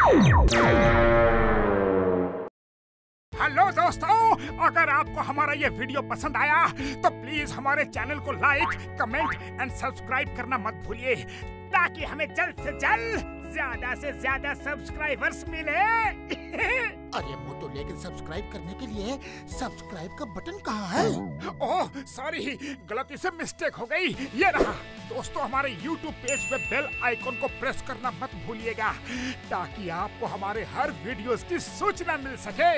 Hello दोस्तों, अगर आपको हमारा ये वीडियो पसंद आया तो प्लीज हमारे चैनल को लाइक, कमेंट एंड सब्सक्राइब करना मत भूलिए ताकि हमें जल्द से जल्द ज्यादा से ज्यादा सब्सक्राइबर्स मिले। अरे मोटू, लेकिन सब्सक्राइब करने के लिए सब्सक्राइब का बटन कहाँ है? ओह सॉरी, गलती से मिस्टेक हो गई। ये रहा। दोस्तों, हमारे YouTube पेज पे बेल आइकॉन को प्रेस करना मत भूलिएगा ताकि आपको हमारे हर वीडियोस की सूचना मिल सके।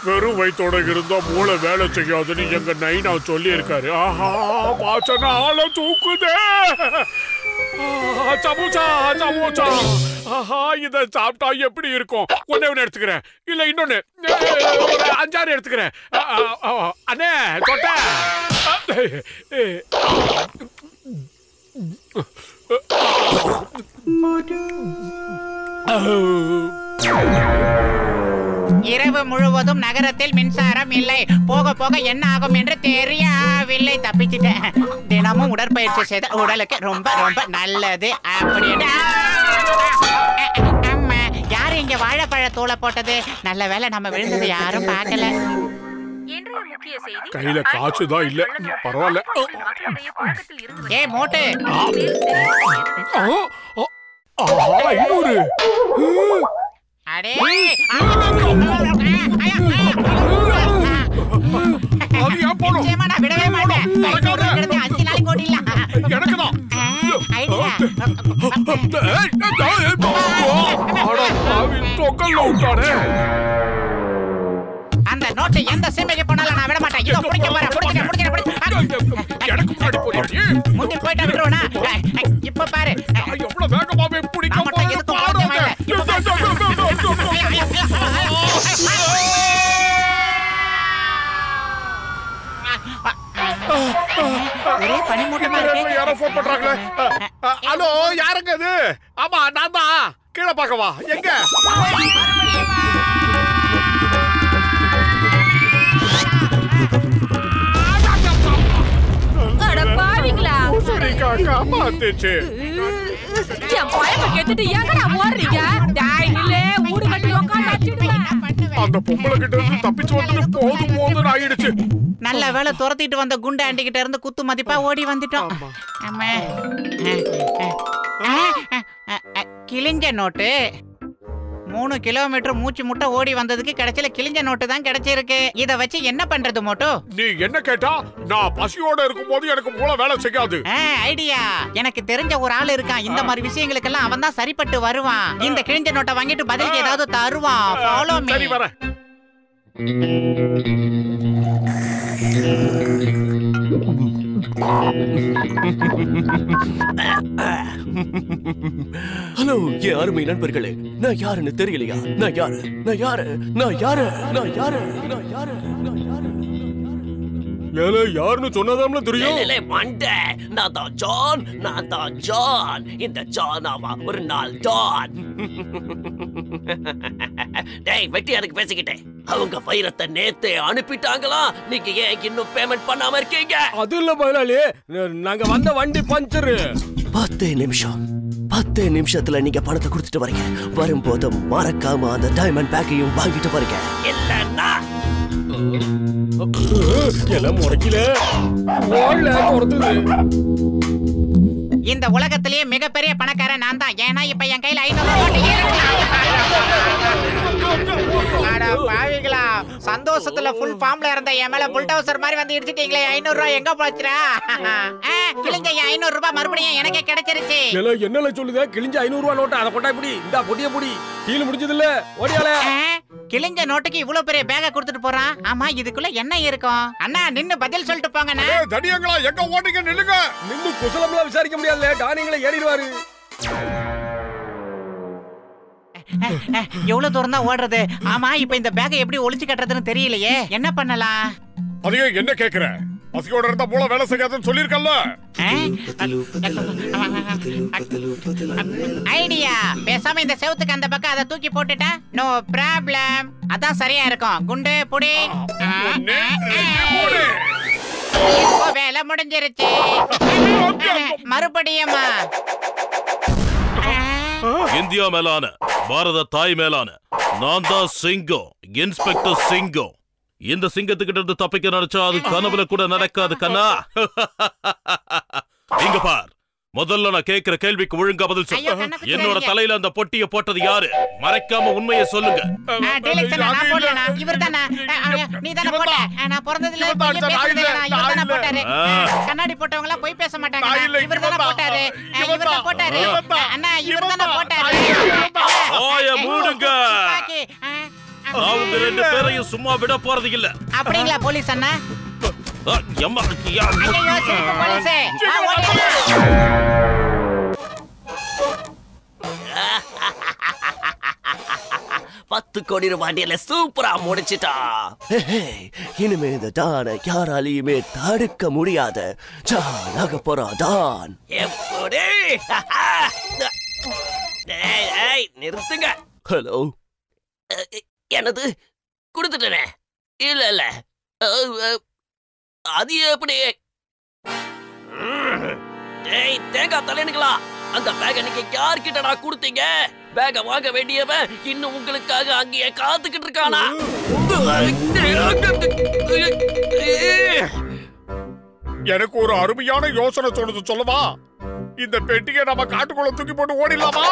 வெறும் வயிற்றோட இருந்தா மூளை வேலை செய்யாதுன்னு எங்க நைனா சொல்லி இருக்காரு. ஆஹா, வாசனை ஆள தூக்குதே. சமோசா சமோசா. ஆஹா, இத சாப்பிட்டா எப்படி இருக்கும்? ஒண்ணே ஒண்ணு எடுத்துக்கிறேன், இல்ல இன்னொன்னு 5-6 எடுத்துக்கிறேன். அண்ணே சொட்ட. இரவு முழுவதும் நகரத்தில் மின்சாரம் இல்லை. போக போக என்ன ஆகும் என்று தெரியவில்லை. தப்பிச்சிட்டேன். தினமும் உடற்பயிற்சி செய்த உடலுக்கு ரொம்ப ரொம்ப நல்லது. அப்படின்னு அம்மா, யாரு இங்க வாழைப்பழ தூளை போட்டது? நல்ல வேளை நம்ம விழுந்தது யாரும் பார்க்கல. கையில காசுதான் இல்ல. பரவாயில்ல. ஏ மோட்டு, அடே விடவே மாட்டேன். 5 நாளைக்கு ஓடிடலாம். அந்த நோட்டு எந்த சீமைக்கு போனாலும் நான் விட மாட்டேன். இதோ பிடிக்க போறேன். முந்தி போயிட்டா விட்டுருவா. இப்ப பாரு எவ்வளவு வேகமாவே பிடிக்க யாரோ போன் பண்றாங்களே. ஹலோ, யாருங்க அது? ஆமா, நான் தான். கீழே பார்க்கவா? எங்க? காப்பாத்துச்சு. அந்த பொம்பளை கிட்ட இருந்து தப்பிச்சு வந்து போதும் போதும் ஆயிடுச்சு. நல்ல வேளை துரத்திட்டு வந்த குண்டு ஆண்டி கிட்ட இருந்து குத்து மதிப்பா ஓடி வந்துட்டோம். கிழிஞ்ச நோட்டு. 3 கிலோமீட்டர் மூச்சு முட்டை ஓடி வந்ததுக்கு கிடைச்சல கிழிஞ்ச நோட்டு தான் கிடைச்சிருக்கு. இத வச்சு என்ன பண்றது மோட்டோ? நீ என்ன கேட்டா? நான் பசியோட இருக்கும்போது எனக்கு மூளை வேலை செய்யாது. ஐடியா. எனக்கு தெரிஞ்ச ஒரு ஆள் இருக்கான். இந்த மாதிரி விஷயங்களுக்கெல்லாம் அவன் தான் சரிப்பட்டு வருவான். இந்த கிழிஞ்ச நோட்டை வாங்கிட்டு பதிலுக்கு ஏதாவது தருவான். Follow me. சரி, வரேன். ஹலோ, என் அருமை நண்பர்களே, நான் யாருன்னு தெரியலையா? நான் யாரு? யாருன்னு சொன்னதாம்ல தெரியும். நான் தான் ஜான். இந்த ஜானாவா ஒரு நாள் டான். டேய், வெட்டி அதுக்கு பேசிக்கிட்டேன். அவங்க வைரத்தை நேத்தே அனுப்பிட்டாங்களா? நீங்க ஏன் இன்னும் பேமெண்ட் பண்ணாம இருக்கீங்க? அது இல்ல முதலாளி, நாங்க வந்த வண்டி பஞ்சர். 10 நிமிஷத்துல நீங்க பணத்தை கொடுத்துட்டு வரீங்க. வரும்போது மறக்காம அந்த டைமண்ட் பேக்கையும் வாங்கிட்டு வரீங்க. இல்லன்னா எல்லாம் முறைக்கல. இந்த உலகத்திலேயே மிகப்பெரிய பணக்காரன் நான் தான். ஏன்னா இப்ப என் கையில 500 நோட்டு இருக்கு. பாவிகளா, சந்தோஷத்துல ஃபுல் ஃபார்ம்ல இருந்த என் மேல புல்டோசர் மாதிரி வந்து இடிச்சிட்டீங்களே. 500 ரூபாய் எங்க போச்சுடா? கிழிஞ்ச 500 ரூபாய் மறுபடியும் எனக்கே கிடைச்சிருச்சு. என்னல சொல்லுதே? கிழிஞ்ச 500 ரூபாய் நோட்டு அத கொண்டா இப்படி இந்த பொடிய பொடி டீல் முடிஞ்சது இல்ல. ஓடியால கிழிஞ்ச நோட்டுக்கு இவ்வளவு பெரிய பேக்க கொடுத்துட்டு போறான். ஆமா, இதுக்குள்ள என்ன இருக்கும்? அண்ணா நின்னு பதில் சொல்லிட்டு போங்கண்ணா. தடியங்களா, எங்க ஓடிங்க? நில்லுங்க. நின்னு குசலம்லாம் விசாரிக்க முடியாதுல. டானிங்களே ஏறிடுவாரு. எவ்வளவு தூரம் தான் ஓடுறது? ஆமா, இப்ப இந்த பேக்கை எப்படி ஒளிச்சு கட்டுறதுன்னு தெரியலையே. என்ன பண்ணலாம்? அதையே என்ன கேக்குற? பசியோட இருந்தா மூளை வேலை செய்யாதுன்னு சொல்லிருக்கல்ல. ஐடியா, பேசாம இந்த செவுத்துக்கு அந்த பக்கம் அதை தூக்கி போட்டுட்டா நோ ப்ராப்ளம். அதான் சரியா இருக்கும். குண்டு புடி. இப்போ வேலை முடிஞ்சிருச்சு. மறுபடியுமா? இந்தியா மேலான பாரத தாய் மேலான நான் தான் சிங்கம், இன்ஸ்பெக்டர் சிங்கம். இந்த சிங்கத்துக்கிட்ட இருந்து தப்பிக்க நினைச்சா அது கனவுல கூட நடக்காது கண்ணா. இங்க பார், முதல்ல நான் கேக்குற கேள்விக்கு ஒழுங்கா பதில் சொல்லு. என்னோட தலையில அந்த பொட்டிய போட்டது யாரு? மறைக்காம உண்மையை சொல்லுங்க. கண்ணாடி போட்டவங்க எல்லாம் போய் பேச மாட்டாங்க. இவர் தானே போட்டாரு. இவர் தான் போட்டாரு. அண்ணா, இவர் தானே போட்டாரு. மூடுங்க. நான் உங்க ரெண்டு பேரையும் சும்மா விட போறது இல்ல. அப்படிங்களா போலீஸ் அண்ணா? அம்மா, ஐயோ, சிரிப்பு போலீஸே. 10 கோடி ரூபாய் டீல சூப்பரா முடிச்சிட்டா. இனிமே இந்த டானை யாராலையுமே தடுக்க முடியாது. ஜானாக போறாதான். எப்படி? நிறுத்துங்க. ஹலோ, என்னது கொடுத்துட்டேனே? இல்ல இல்ல, அது எப்படி? தேங்காய் தலைனுங்களா, அந்த பேக நீங்க யார்கிட்ட நான் கொடுத்தீங்க? பேக வாங்க வேண்டியவன் இன்னும் உங்களுக்காக அங்கேயே காத்துக்கிட்டு இருக்கானா? எனக்கு ஒரு அருமையான யோசனை தோணுது, சொல்லவா? இந்த பெட்டியை நம்ம காட்டுக்குள்ள தூக்கி போட்டு ஓடிடலாமா?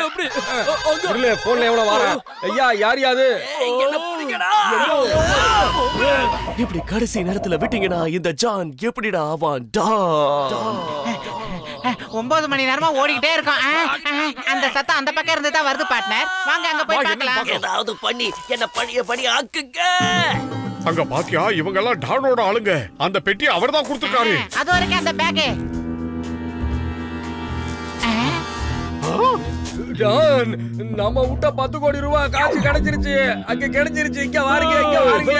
எப்படி? இப்படி கடைசி நேரத்துல விட்டீங்கன்னா இந்த ஜான் எப்படிடா ஆவான்? 9 மணி நேரமா ஓடிக்கிட்டே இருக்கோம். அந்த சத்தம் அந்த பக்கம் இருந்து தான் வருது பார்ட்னர். வாங்க அங்க போய் பார்க்கலாம். ஏதாவது பண்ணி என்ன படி ஆக்குங்க. அங்க பாத்தியா, இவங்க எல்லாம் டானோட ஆளுங்க. அந்த பெட்டி அவர்தான் கொடுத்துட்டாரு. அது வரைக்கும் அந்த பேக். ஜான், நம்ம விட்ட 10 கோடி ரூபாய் காசு கிடைச்சிருச்சு. அங்க கிடைச்சிருச்சு. இங்க வாருங்க, இங்க வாருங்க.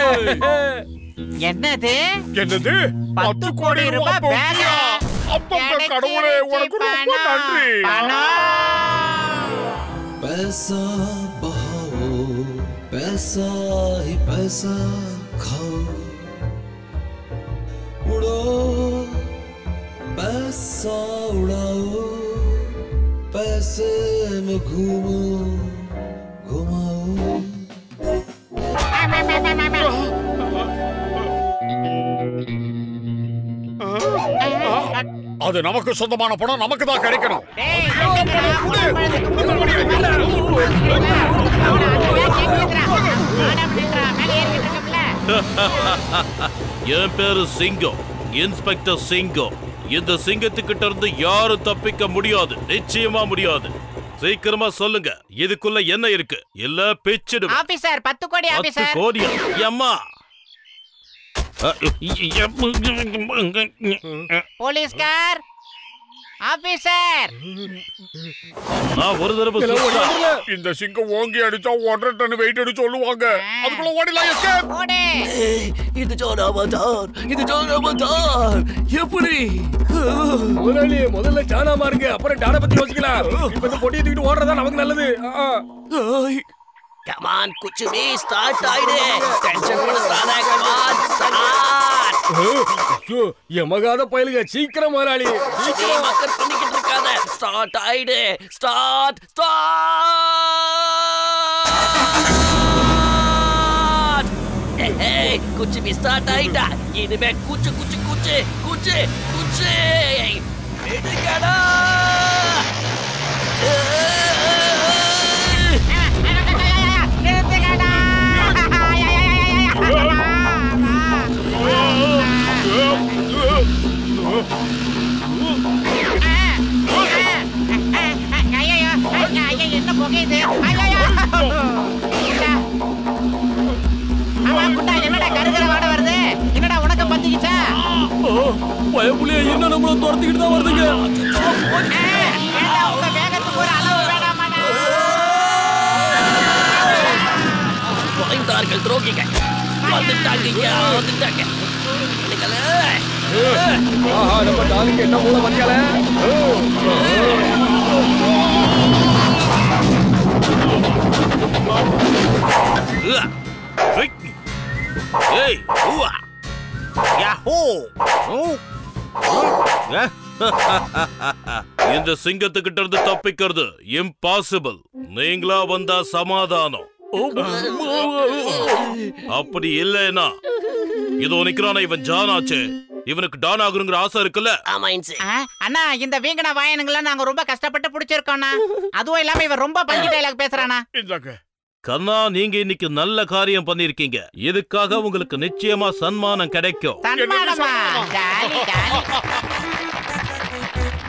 என்னது? 10 கோடி ரூபாய் பேக். அப்பா கடவுளே, உனக்கு ரொம்ப நன்றி. पैसा बहाओ, पैसा ही पैसा खाओ, उड़ो पैसा उड़ाओ, पैसे में घूमो घुमाओ. அது நமக்கு சொந்தமான பணம் நமக்கு தான் கிடைக்கணும். என் பேரு சிங்கம், இன்ஸ்பெக்டர் சிங்கம். இந்த சிங்கத்துக்கிட்ட இருந்து யாரும் தப்பிக்க முடியாது, நிச்சயமா முடியாது. சீக்கிரமா சொல்லுங்க, இதுக்குள்ள என்ன இருக்கு? இல்ல பிச்சிடுவேன். ஆபீசர், 10 கோடி ஆபீசர். 10 கோடி? அம்மா, போலீஸ்கார் ஆபீசர், நான் ஒரு தடவை இந்த சிங்கம் ஓங்கி அடிச்சா 1.5 டன் வெயிட் சொல்லுவாங்க. அதுக்குள்ள ஓடிலாம். எஸ்கேப். ஓடு. இது ஜானாவதான், இது ஜானாவதான். எப்படி? முதலாளி, முதல்ல ஜானாமா இருங்க, அப்புறம் டானை பத்தி யோசிக்கலாம். இப்ப இந்த பொட்டியை தூக்கிட்டு ஓடுறதா நமக்கு நல்லது. Come on, कुछ भी start ஆயிடு. டென்ஷன் கொடுக்காத. Come on, start. எமகாத பயலுங்க, சீக்கிரம் முதலாளி, சீக்கிரம். மக்கள் பண்ணிக்கிட்டு இருக்காத. ஸ்டார்ட் ஆயிடு. ஸ்டார்ட். ஏய், कुछ भी start ஆயிட்டா. இனிமே குச்சு எடுங்கடா. பயப்புலியா என்ன நம்மள துரத்திக்கிட்டு தான் வருதுங்க. உங்க வேகத்துக்கு ஒரு அளவு வேணாமாடா. வாய்ந்தார்கள் துரோகிகள் வந்துட்டாங்க. ஆஹா நம்ம டாலுக்கு என்ன மூளை வந்தியால. ஏய் ஊவா யாஹூ இந்த சிங்கத்துக்கிட்ட இருந்து தப்பிக்கிறது இம்பாசிபிள். நீங்களா வந்தா சமாதானம். அப்படி இல்லைன்னா இதோ நிக்கிறான இவன் ஜானாச்சு. இவனுக்கு டான் ஆகுங்கிற ஆசை இருக்குல்ல? அண்ணா இந்த வீங்கன வாயனுங்கள நாங்க ரொம்ப கஷ்டப்பட்டு புடிச்சிருக்கோம்னா. அதுவும் இல்லாம இவன் ரொம்ப பஞ்சி டயலாக் பேசுறானா. கண்ணா நீங்க இன்னைக்கு நல்ல காரியம் பண்ணிருக்கீங்க. இதுக்காக உங்களுக்கு நிச்சயமா சன்மானம் கிடைக்கும்.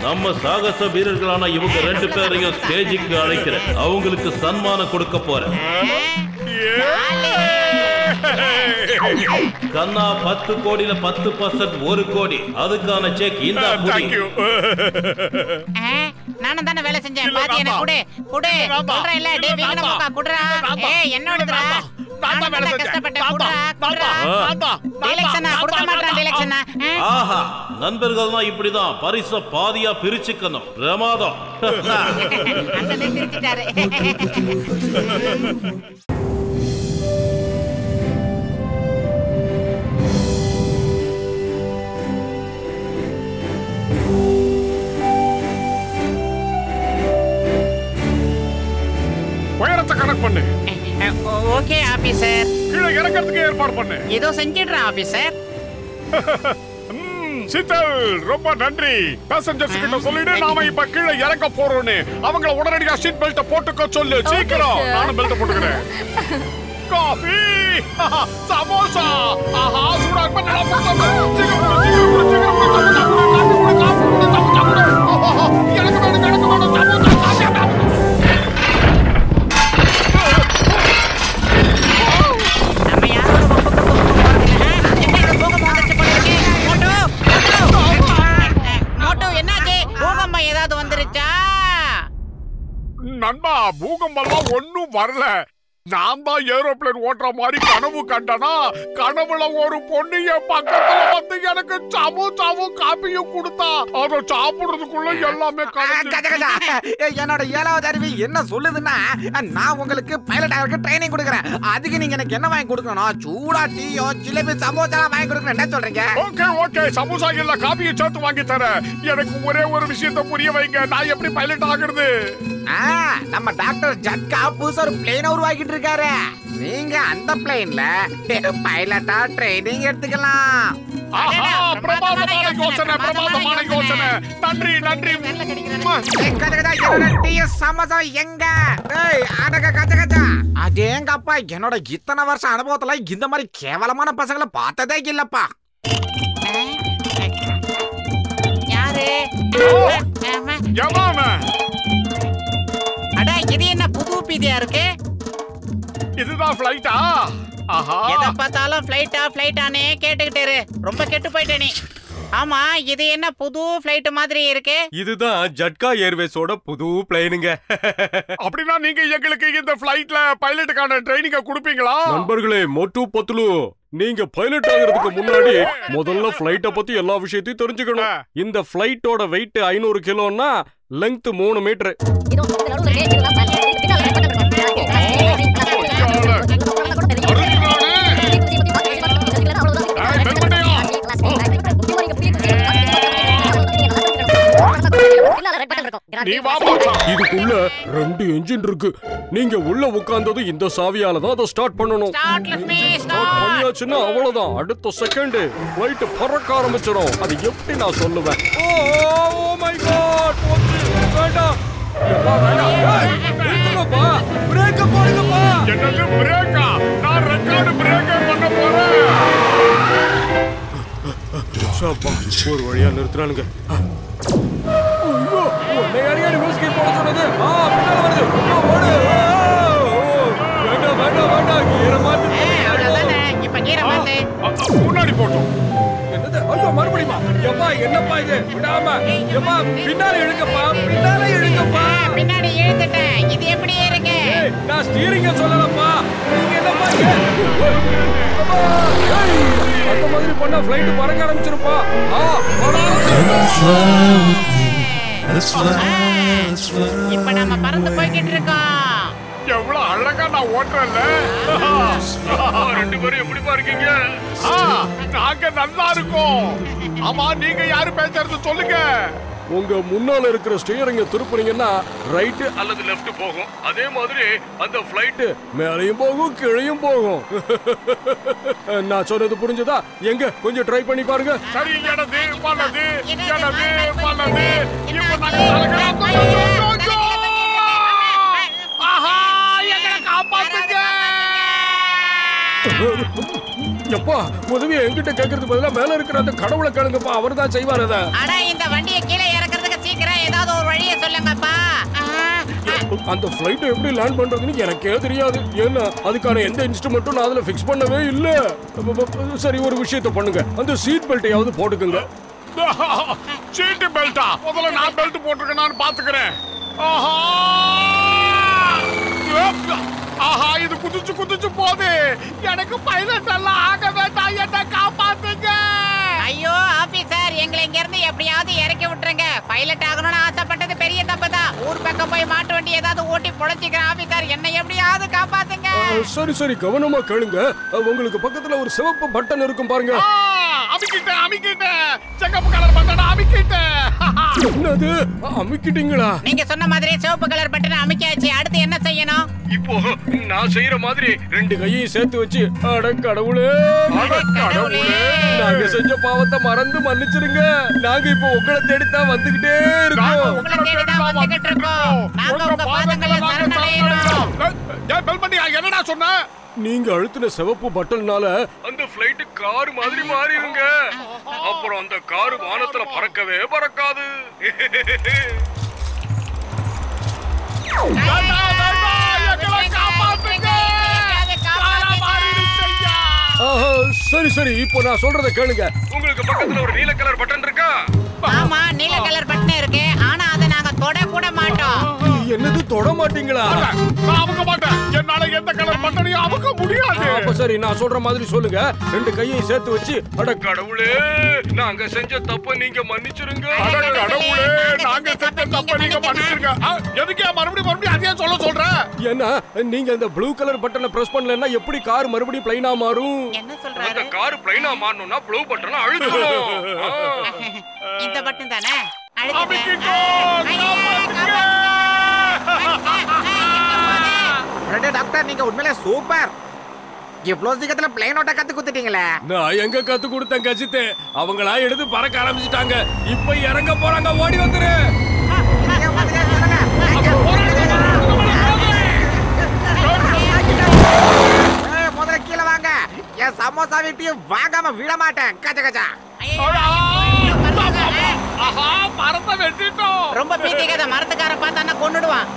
நம்ம சாகச வீரர்களான இவங்க 2 பேரையும் ஸ்டேஜுக்கு அழைக்கிறேன். அவங்களுக்கு சன்மானம் கொடுக்க போறேன். கண்ணா 10 கோடியில 10% 1 கோடி. அதுக்கான செக் இந்த நானும் தானே வேலை செஞ்சேன். பாதி எனக்கு குடு குடு சொல்றேன் இல்ல. டேய் வீங்கன போக்கா குடுறா. ஏய் என்னோடதுடா. நானும் வேலை கஷ்டப்பட்டேன். குடுறா குடுறா. டீலக்ஷனா குடுக்க மாட்டேன் டீலக்ஷனா. ஆஹா நண்பர்கள்னா இப்படிதான் பரிச பாதியா பிரிச்சுக்கணும். பிரமாதம். அண்ணனே பிரிச்சிட்டாரு. உயரத்தை கணக்கு பண்ணு. Okay officer. கீழே இறங்கிறதுக்கு ஏற்பாடு பண்ணு. ஏதோ செஞ்சிடுறேன் ஆபீசர். சீதல் ரொம்ப நன்றி. பேசஞ்சர்ஸ் கிட்ட சொல்லிடு நாம இப்ப கீழே இறங்க போறோம்னு. அவங்கள உடனடியா சீட் பெல்ட் போட்டுக்க சொல்லு. சீக்கிரம். நானும் பெல்ட் போட்டுக்கிறேன். காஃபி சமோசா ஆஹா சூடா பண்ணலாம். எனக்கு வேணும் நண்பா. பூகம்பெல்லாம் ஒன்னும் வரல. நான் தான் ஏரோப்ளேன் ஓட்டுற மாதிரி கனவு கண்டனா. கனவுல ஒரு பொண்ணு என் பக்கத்துல வந்து எனக்கு சமோசாவும் காப்பியும் கொடுத்தா. அதை சாப்பிடுறதுக்குள்ள எல்லாமே என்னோட 7வது அறிவு என்ன சொல்லுதுன்னா, நான் உங்களுக்கு பைலட் ஆகிறதுக்கு ட்ரைனிங் கொடுக்குறேன். அதுக்கு நீங்க எனக்கு என்ன வாங்கி கொடுக்கணும்? சூடா டீயோ ஜிலேபி சமோசா வாங்கி கொடுக்கணும். என்ன சொல்றீங்க? ஓகே ஓகே சமோசா இல்ல காப்பியை சேர்த்து வாங்கி தரேன். எனக்கு ஒரே ஒரு விஷயத்தை புரிய வைங்க. நான் எப்படி பைலட் ஆகுறது? நம்ம டாக்டர் ஜட்கா புதுசா ஒரு பிளேன் உருவாக்கிட்டு இருக்காரு. நீங்க அந்த பிளேன்ல பைலட்டா ட்ரைனிங் எடுத்துக்கலாம். பிரமாதமான யோசனை, பிரமாதமான யோசனை. நன்றி நன்றி. சமோசா எங்க? அதேங்கப்பா என்னோட இத்தனை வருஷம் அனுபவத்துல இந்த மாதிரி கேவலமான பசங்களை பார்த்ததே இல்லப்பா. யாரு? அட இது என்ன புது பீதியா இருக்கு? இதுதான் ஃளைட்டா? ஆஹா எத பார்த்தாலும் ஃளைட்டானே கேட்டுக்கிட்டே ரொம்ப கெட்டு போயிட்டே நீ. ஆமா இது என்ன புது ஃளைட் மாதிரி இருக்கு? இதுதான் ஜட்கா ஏர்வேஸோட புது பிளேனுங்க. அப்படினா நீங்க எங்களுக்கு இந்த ஃளைட்ல பைலட்டுக்கான ட்ரைனிங்க கொடுப்பீங்களா? நண்பர்களே மோட்டு பத்லு, நீங்க பைலட் ஆகிறதுக்கு முன்னாடி முதல்ல ஃளைட்ட பத்தி எல்லா விஷயத்தையும் தெரிஞ்சுக்கணும். இந்த ஃளைட்டோட வெயிட் 500 கிலோன்னா லெங்த் 3 மீட்டர். இதுக்குள்ள 2 என்ஜின் இருக்கு. நீங்க உள்ள உட்கார்ந்தது இந்த சாவியால தான் அதை ஸ்டார்ட் பண்ணணும். ஸ்டார்ட் பண்ணியாச்சுன்னா அவ்வளவுதான். அடுத்த செகண்ட் ஃளைட் பறக்க ஆரம்பிச்சிடும். அது எப்படி நான் சொல்லுவேன்? Oh my God! வேண்டாம் பிரேக் போடுங்கப்பா. என்னது பிரேக்கா? நான் ரெக்கார்ட் பிரேக் பண்ண போறேன். ஒரு வழியா நிறுத்துறானுங்க. ஐயோ உன்னை அடிக்கடி மியூசிக் போட சொன்னது. பின்னால வருது. ஓடு. வேண்டாம் வேண்டாம் வேண்டாம். கீரை மாத்து. அவ்வளவுதானே. இப்ப கீரை மாத்து. முன்னாடி போட்டோம். என்னது? ஐயோ மறுபடியுமா எப்பா என்னப்பா இது விடாம எப்பா பின்னால இழுங்கப்பா பின்னால இழுங்கப்பா பின்னாடி இழுத்துட்டேன் இது எப்படி இருக்கு நான் ஸ்டீரிங்க சொல்லலப்பா நீங்க என்னப்பா அந்த மாதிரி பண்ணா ஃளைட் பறக்க ஆரம்பிச்சிருப்பா இப்ப நாம பறந்து போய்கிட்டு இருக்கோம் எவ்வளவு அழகா நான் ஓட்டுறேன்ல ரெண்டு பேரும் எப்படிப்பா இருக்கீங்க நாங்க நல்லா இருக்கோம் ஆமா நீங்க யாரு பேசுறது சொல்லுங்க உங்க முன்னால இருக்கிற ஸ்டீரிங்க திருப்புனீங்கன்னா ரைட் அல்லது லெஃப்ட் போகும் அதே மாதிரி அந்த ஃளைட் மேலையும் போகும் கீழையும் போகும் நான் சொன்னது புரிஞ்சதா எங்க கொஞ்சம் ட்ரை பண்ணி பாருங்க சரி இடது வலது இடது வலது இப்ப நாங்க ஆஹா எங்களை காப்பாத்துங்க எப்பா உதவியை என்கிட்ட கேக்குறது பதிலா மேல இருக்கிற அந்த கடவுளை கேளுங்கப்பா அவர் தான் செய்வார் அத அட இந்த வண்டியை கீழே இறக்குறதுக்கு சீக்கிரம் ஏதாவது ஒரு வழியை சொல்லுங்கப்பா அந்த ஃளைட் எப்படி லேண்ட் பண்றதுன்னு எனக்கே தெரியாது ஏன்னா அதுக்கான எந்த இன்ஸ்ட்ருமெண்ட்டும் நான் அதுல ஃபிக்ஸ் பண்ணவே இல்ல சரி ஒரு விஷயத்தை பண்ணுங்க அந்த சீட் பெல்ட்டையாவது போட்டுக்குங்க சீட் பெல்ட்டா முதல்ல நான் பெல்ட் போட்டுருக்கேன் பாத்துக்கிறேன் ஆஹா ஆஹா இது குதிச்சு குதிச்சு போகுது எனக்கு பைலட் எல்லாம் ஆக வேண்டாம் என்ன காப்பாத்துங்க ஐயோ ஆபீசர் எங்களை இங்க இருந்து எப்படியாவது இறக்கி விட்டுருங்க பைலட் ஆகணும்னு ஆசைப்பட்டது பெரிய தப்பு தான் ஊர் பக்கம் போய் மாட்டு வண்டி ஏதாவது ஓட்டி பொழைச்சிக்கிறேன் ஆபீசர் என்னை எப்படியாவது காப்பாத்துங்க சரி சரி கவனமா கேளுங்க உங்களுக்கு பக்கத்துல ஒரு சிவப்பு பட்டன் இருக்கும் பாருங்க அமிக்கிட்டேன் சிகப்பு கலர் பட்டன் அமிக்கிட்டேன் என்னது அமிக்கிட்டீங்களா நீங்க சொன்ன மாதிரி சிவப்பு கலர் பட்டன் அமிக்காச்சு அடுத்து என்ன செய்யணும் இப்போ நான் செய்யற மாதிரி ரெண்டு கையையும் சேர்த்து வச்சு அட கடவுளே நாங்க செஞ்ச பாவத்தை மறந்து மன்னிச்சிருங்க நாங்க இப்போ உங்களை தேடித்தான் வந்துகிட்டே இருக்கோம் என்னடா சொன்ன நீங்க அழுத்தின சிவப்பு பட்டன்னால அந்த ஃளைட் கார் மாதிரி மாறிடுங்க அப்புறம் அந்த கார் வானத்துல பறக்கவே பறக்காது சரி சரி இப்போ நான் சொல்றத கேளுங்க உங்களுக்கு பக்கத்துல ஒரு நீல கலர் பட்டன் இருக்கா ஆமா நீல கலர் பட்டன் இருக்கு ஆனா அதை நாங்க தொட கூட மாட்டோம் என்னது தொட மாட்டீங்களா நான் அமுக்க மாட்டேன் என்னால எந்த கலர் பட்டனையும் அமுக்க முடியாது அப்ப சரி நான் சொல்ற மாதிரி சொல்லுங்க ரெண்டு கையை சேர்த்து வச்சு அட கடவுளே நாங்க செஞ்ச தப்ப நீங்க மன்னிச்சிருங்க அட கடவுளே நாங்க செஞ்ச தப்ப நீங்க மன்னிச்சிருங்க எதுக்கு மறுபடியும் அதே சொல்ற ஏன்னா நீங்க அந்த ப்ளூ கலர் பட்டனை பிரஸ் பண்ணலன்னா எப்படி கார் மறுபடியும் பிளைனா மாறும் என்ன சொல்றாரு அந்த கார் பிளைனா மாறணும்னா ப்ளூ பட்டனை அழுத்தணும் இந்த பட்டன் தானே டாக்டர் நீங்க உண்மையிலே சூப்பர் இவ்வளவு சீக்கிரத்துல பிளைன் ஓட்ட கத்து கொடுத்துட்டீங்களே நான் எங்க கத்து கொடுத்தேன் கஜித்து அவங்களா எடுத்து பறக்க ஆரம்பிச்சிட்டாங்க இப்ப இறங்க போறாங்க ஓடி வந்துரு முதல்ல கீழே வாங்க என் சமோசா வீட்டையும் வாங்காம விட மாட்டேன் கச்ச கச்சா ரொம்ப பீத்திக்காத மரத்துக்கார பார்த்தானா கொன்னுடுவான்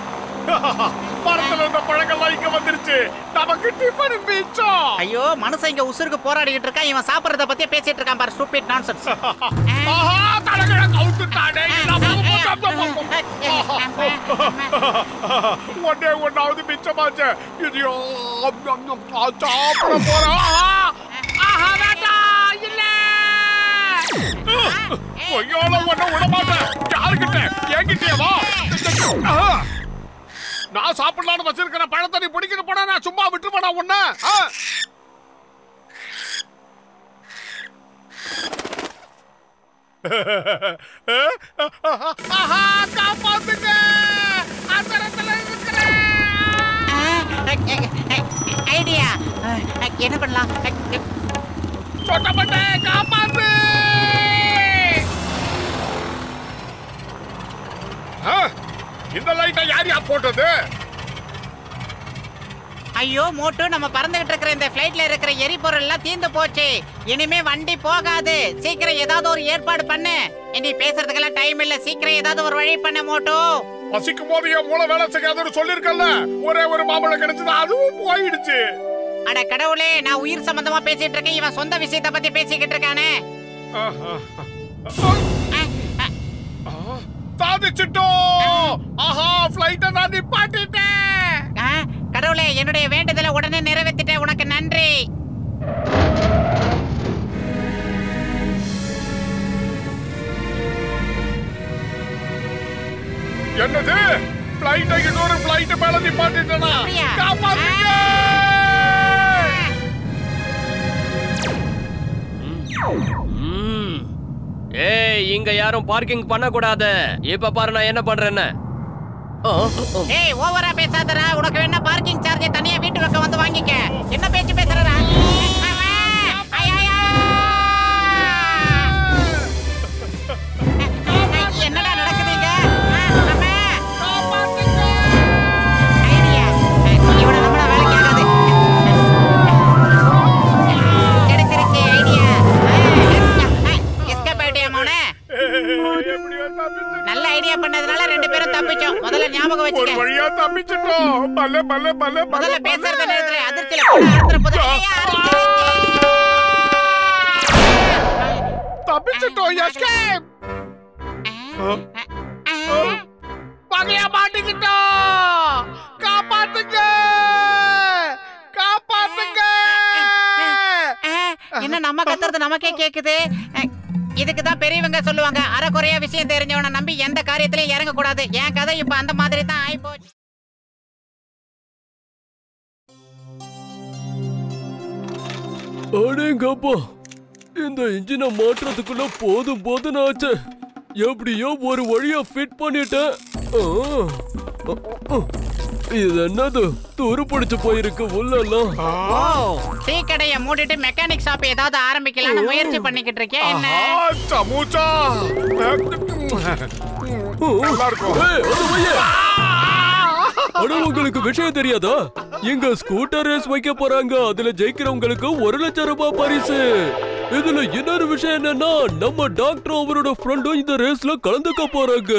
மரத்துல இருந்த பழங்கள்லாம் இங்க வந்துருச்சு நமக்கு டிஃபன் மிச்சம் ஐயோ மனுஷன் இங்க உசுருக்கு போராடிட்டு இருக்கான் இவன் சாப்பிடுறத பத்தியே பேசிட்டு இருக்கான் பாரு ஸ்டூபிட் நான்சென்ஸ் தலைகீழ கவுத்துட்டானே ஒன்னாவது மிச்சமாச்சு இதையோ சாப்பிட போறோம் ஒன்ன விட மாட்டேன் யாருக்கிட்ட என்கிட்டே வா நான் சாப்பிடலான்னு வச்சிருக்கிற பழத்தை நீ பிடிக்கிட்டு போனா நான் சும்மா விட்டுருப்பேனா உன்ன காப்பாத்துங்க ஐடியா என்ன பண்ணலாம் சொட்டப்பட்டே காப்பாத்து இந்த லைட்டை யாரியா போட்டது ஐயோ மோட்டு நம்ம பறந்துகிட்டு இருக்கிற இந்த ஃளைட்ல இருக்கிற எரிபொருள் எல்லாம் தீந்து போச்சு இனிமே வண்டி போகாது சீக்கிரம் ஏதாவது ஒரு ஏற்பாடு பண்ணு இனி பேசுறதுக்கெல்லாம் டைம் இல்ல சீக்கிரம் ஏதாவது ஒரு வழி பண்ணு மோட்டு பசிக்கும் போது என் மூளை வேலை செய்யாதுன்னு சொல்லிருக்கல ஒரே ஒரு மாம்பழம் கிடைச்சது அதுவும் போயிடுச்சு அட கடவுளே நான் உயிர் சம்பந்தமா பேசிட்டு இருக்கேன் இவன் சொந்த விஷயத்தை பத்தி பேசிக்கிட்டு இருக்கானே சாதிச்சிட்டோம். ஆஹா, ஃளைட்ட நான் நிப்பாட்டிட்டேன். கடவுளே, என்னுடைய வேண்டுதலை உடனே நிறைவேற்றிட்டேன். உனக்கு நன்றி. என்னது? ஃளைட்ட இன்னொரு ஃளைட் மேல நிப்பாட்டிட்டேனா? காப்பாத்துங்க. ஏய், இங்க யாரும் பார்க்கிங் பண்ண கூடாது. இப்ப பாரு நான் என்ன பண்றேன்னு. ஏய், ஓவரா பேசாதடா. உனக்கு வேணா பார்க்கிங் சார்ஜ் தனியா வீட்டு பக்கம் வந்து வாங்கிக்க. என்ன பேச்சு பேசுறடா? என்னடா நடக்குதுங்க? ஐடியா, இவனை நம்மள வேலைக்கு ஆகாது. கிடைச்சிருச்சு ஐடியா. Escape idea மோனே. நல்ல ஐடியா பண்ணதுனால 2 பேரும் தப்பிச்சோம். முதல்ல ஞாபகம் வச்சுக்க. ஒரு வழியா தப்பிச்சிட்டோம். பல்ல பல்ல பல்ல முதல்ல பேசுறத நிறுத்து. அதிர்ச்சியில கூட அடுத்த புது தப்பிச்சிட்டோம். எஸ்கேப். பகையா மாட்டிக்கிட்டோம். காப்பாத்துங்க, காப்பாத்துங்க. என்ன நம்ம கத்துறது நமக்கே கேக்குது? இதுக்கு தான் பெரியவங்க சொல்லுவாங்க, அரைக்குறையா விஷயம் தெரிஞ்சவனை நம்பி எந்த காரியத்திலையும் இறங்க கூடாது. என் கதை இப்ப அந்த மாதிரி தான் ஆயிப்போச்சு. அடேங்கப்பா, இந்த இன்ஜினை மாற்றத்துக்குள்ள போதும் போதும் ஆச்சு. எப்படியோ ஒரு வழியா ஃபிட் பண்ணிட்டேன். இது என்னது? துரு பிடிச்சு போயிருக்கு உள்ளெல்லாம். டீ கடையை மூடிட்டு மெக்கானிக் ஷாப் ஏதாவது ஆரம்பிக்கலாம்னு முயற்சி பண்ணிக்கிட்டு இருக்கேன். என்ன சமூச்சா நல்லா இருக்கும். அட, உங்களுக்கு விஷயம் தெரியாதா? எங்க ஸ்கூட்டர் ரேஸ் வைக்க போறாங்க. அதுல ஜெயிக்கிறவங்களுக்கு 1 லட்சம் ரூபாய் பரிசு. இதுல இன்னொரு விஷயம் என்னன்னா, நம்ம டாக்டரும் அவரோட ஃப்ரெண்டும் இந்த ரேஸ்ல கலந்துக்க போறாங்க.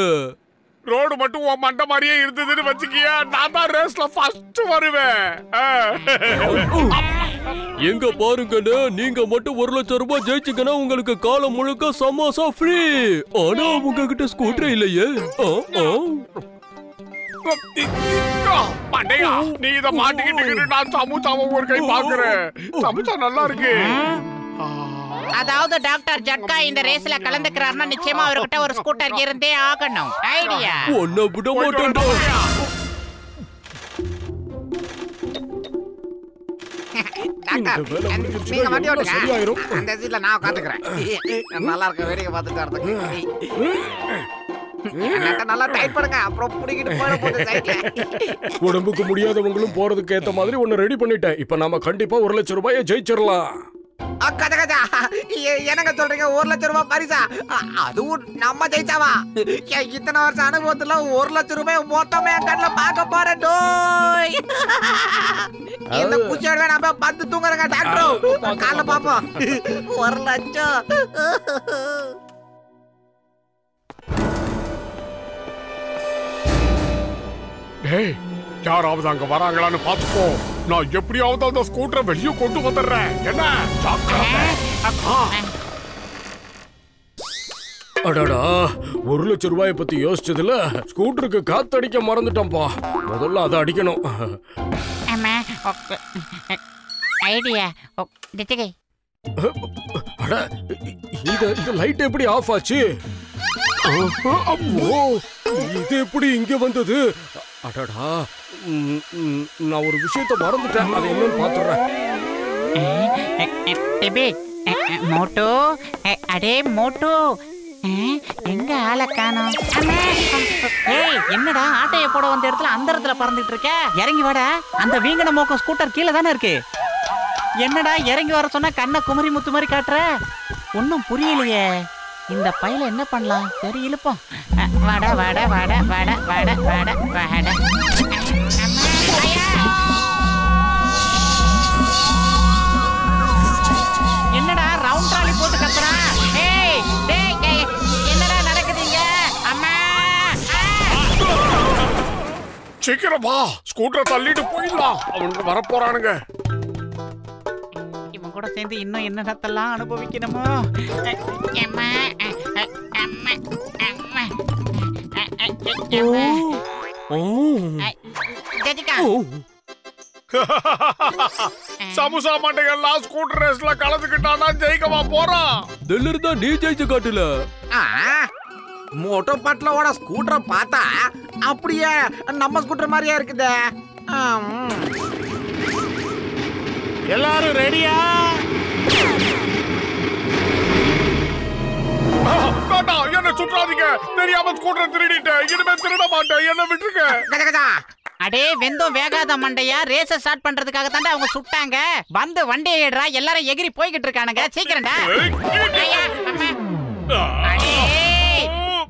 ரோடு மட்டும் உன் மண்ட மாதிரியே இருந்ததுன்னு வச்சுக்கியா, நான் தான் ரேஸ்ல ஃபர்ஸ்ட் வருவேன். எங்க பாருங்கன்னு, நீங்க மட்டும் 1 லட்சம் ரூபாய் ஜெயிச்சீங்கன்னா உங்களுக்கு காலம் முழுக்க சமோசா ஃப்ரீ. ஆனா உங்ககிட்ட ஸ்கூட்டர் இல்லையே. மண்டையா, நீ இத மாட்டிக்கிட்டு நான் சமூச்சாவை ஒரு கை பாக்குறேன். சமூச்சா நல்லா இருக்கு. அதாவது டாக்டர் ஜட்கா இந்த ரேஸ்ல கலந்துக்கிறாருன்னா நிச்சயமா அவர்கிட்ட ஒரு ஸ்கூட்டர் இருந்தே ஆகணும். ஐடியா ஒன்ன விட மாட்டேன்டா. டாக்டர், நீங்க வண்டி ஓட்டுங்க. அந்த சீட்ல நான் உட்காந்துக்கிறேன். நல்லா இருக்க வேடிக்கை பார்த்துட்டு வரதுக்கு. நல்லா டைட் பண்ணுங்க, அப்புறம் புடிக்கிட்டு போயிட போகுது சைட்ல. உடம்புக்கு முடியாதவங்களும் போறதுக்கு ஏத்த மாதிரி ஒன்னு ரெடி பண்ணிட்டேன். இப்ப நாம கண்டிப்பா 1 லட்சம் ரூபாயை ஜெயிச்சிடலாம். என்னங்க சொல்றீங்க? 1 லட்சம் ரூபாய் பரிசா? அதுவும் நம்ம ஜெயிச்சாவா? இத்தனை வருஷம் அனுபவத்துல 1 லட்சம் ரூபாய் மொத்தமே என் கண்ணுல பார்க்க போறேன். இந்த குச்சியோட நம்ம பத்து தூங்குறங்க டாக்டர். காலைல பாப்போம். 1 லட்சம். டேய், யாராவது அங்க வராங்களான்னு பாத்துக்கோ. நான் எப்படியாவது அந்த ஸ்கூட்டரை வெளியே கொண்டு வந்துடுறேன். என்ன அடடா, 1 லட்சம் ரூபாயை பத்தி யோசிச்சதுல ஸ்கூட்டருக்கு காத்தடிக்க மறந்துட்டோம்பா. முதல்ல அதை அடிக்கணும். ஐடியா. அட, இந்த லைட் எப்படி ஆஃப் ஆச்சு? இது எப்படி இங்க வந்தது? அடடா, நான் ஒரு விஷயத்தை மறந்துட்டேன். அதை என்னன்னு பாத்துறேன். மோட்டோ, அடே மோட்டோ, எங்க ஆளை காணோம்? ஏய், என்னடா ஆட்டைய போட வந்த இடத்துல அந்த இடத்துல பறந்துட்டு இருக்க? இறங்கி வாடா. அந்த வீங்கன மோக்க ஸ்கூட்டர் கீழே தானே இருக்கு. என்னடா இறங்கி வர சொன்னா கண்ணை குமரி முத்து மாதிரி காட்டுற? ஒன்னும் புரியலையே. இந்த பையில என்ன பண்ணலாம்? சரி, இழுப்போம். வாடா வாடா வாடா வாடா வாடா வாடா வாடா. என்னடா ரவுண்ட் ட்ராலி போட்டு கத்துறான்? ஏய் டேய், என்னடா நடக்குதுங்க? அம்மா, சீக்கிரம் வா, ஸ்கூட்டரை தள்ளிட்டு போயிடலாம். அவனுக்கு வரப்போறானுங்க. இவன் கூட கூட சேர்ந்து இன்னும் என்னென்னத்தெல்லாம் அனுபவிக்கணுமோ. அம்மா, அம்மா, அம்மா. ஜெஜிகா. சமுசா மண்டைகள்லாம் ஸ்கூட்டர் ரேஸ்ல கலந்துக்கிட்டானா ஜெயிக்கவா போறான்? தில்லர் தான் நீ ஜெயிச்சு காட்டுல. மோட்டோ பட்லோட ஸ்கூட்டரை பார்த்தா அப்படியே நம்ம ஸ்கூட்டர் மாதிரியா இருக்குதே. எல்லாரும் ரெடியா? என்ன சுற்றாதீங்க, தெரியாம ஸ்கூட்டர் திருடிட்டேன், இனிமே திருட மாட்டேன், என்ன விட்டுருக்க. அடே வெந்தம் வேகாத மண்டையா, ரேஸ் ஸ்டார்ட் பண்றதுக்காக தாண்டா அவங்க சுட்டாங்க. வந்து வண்டியை ஏடுறா, எல்லாரும் எகிரி போய்கிட்டு இருக்கானுங்க, சீக்கிரம்டா.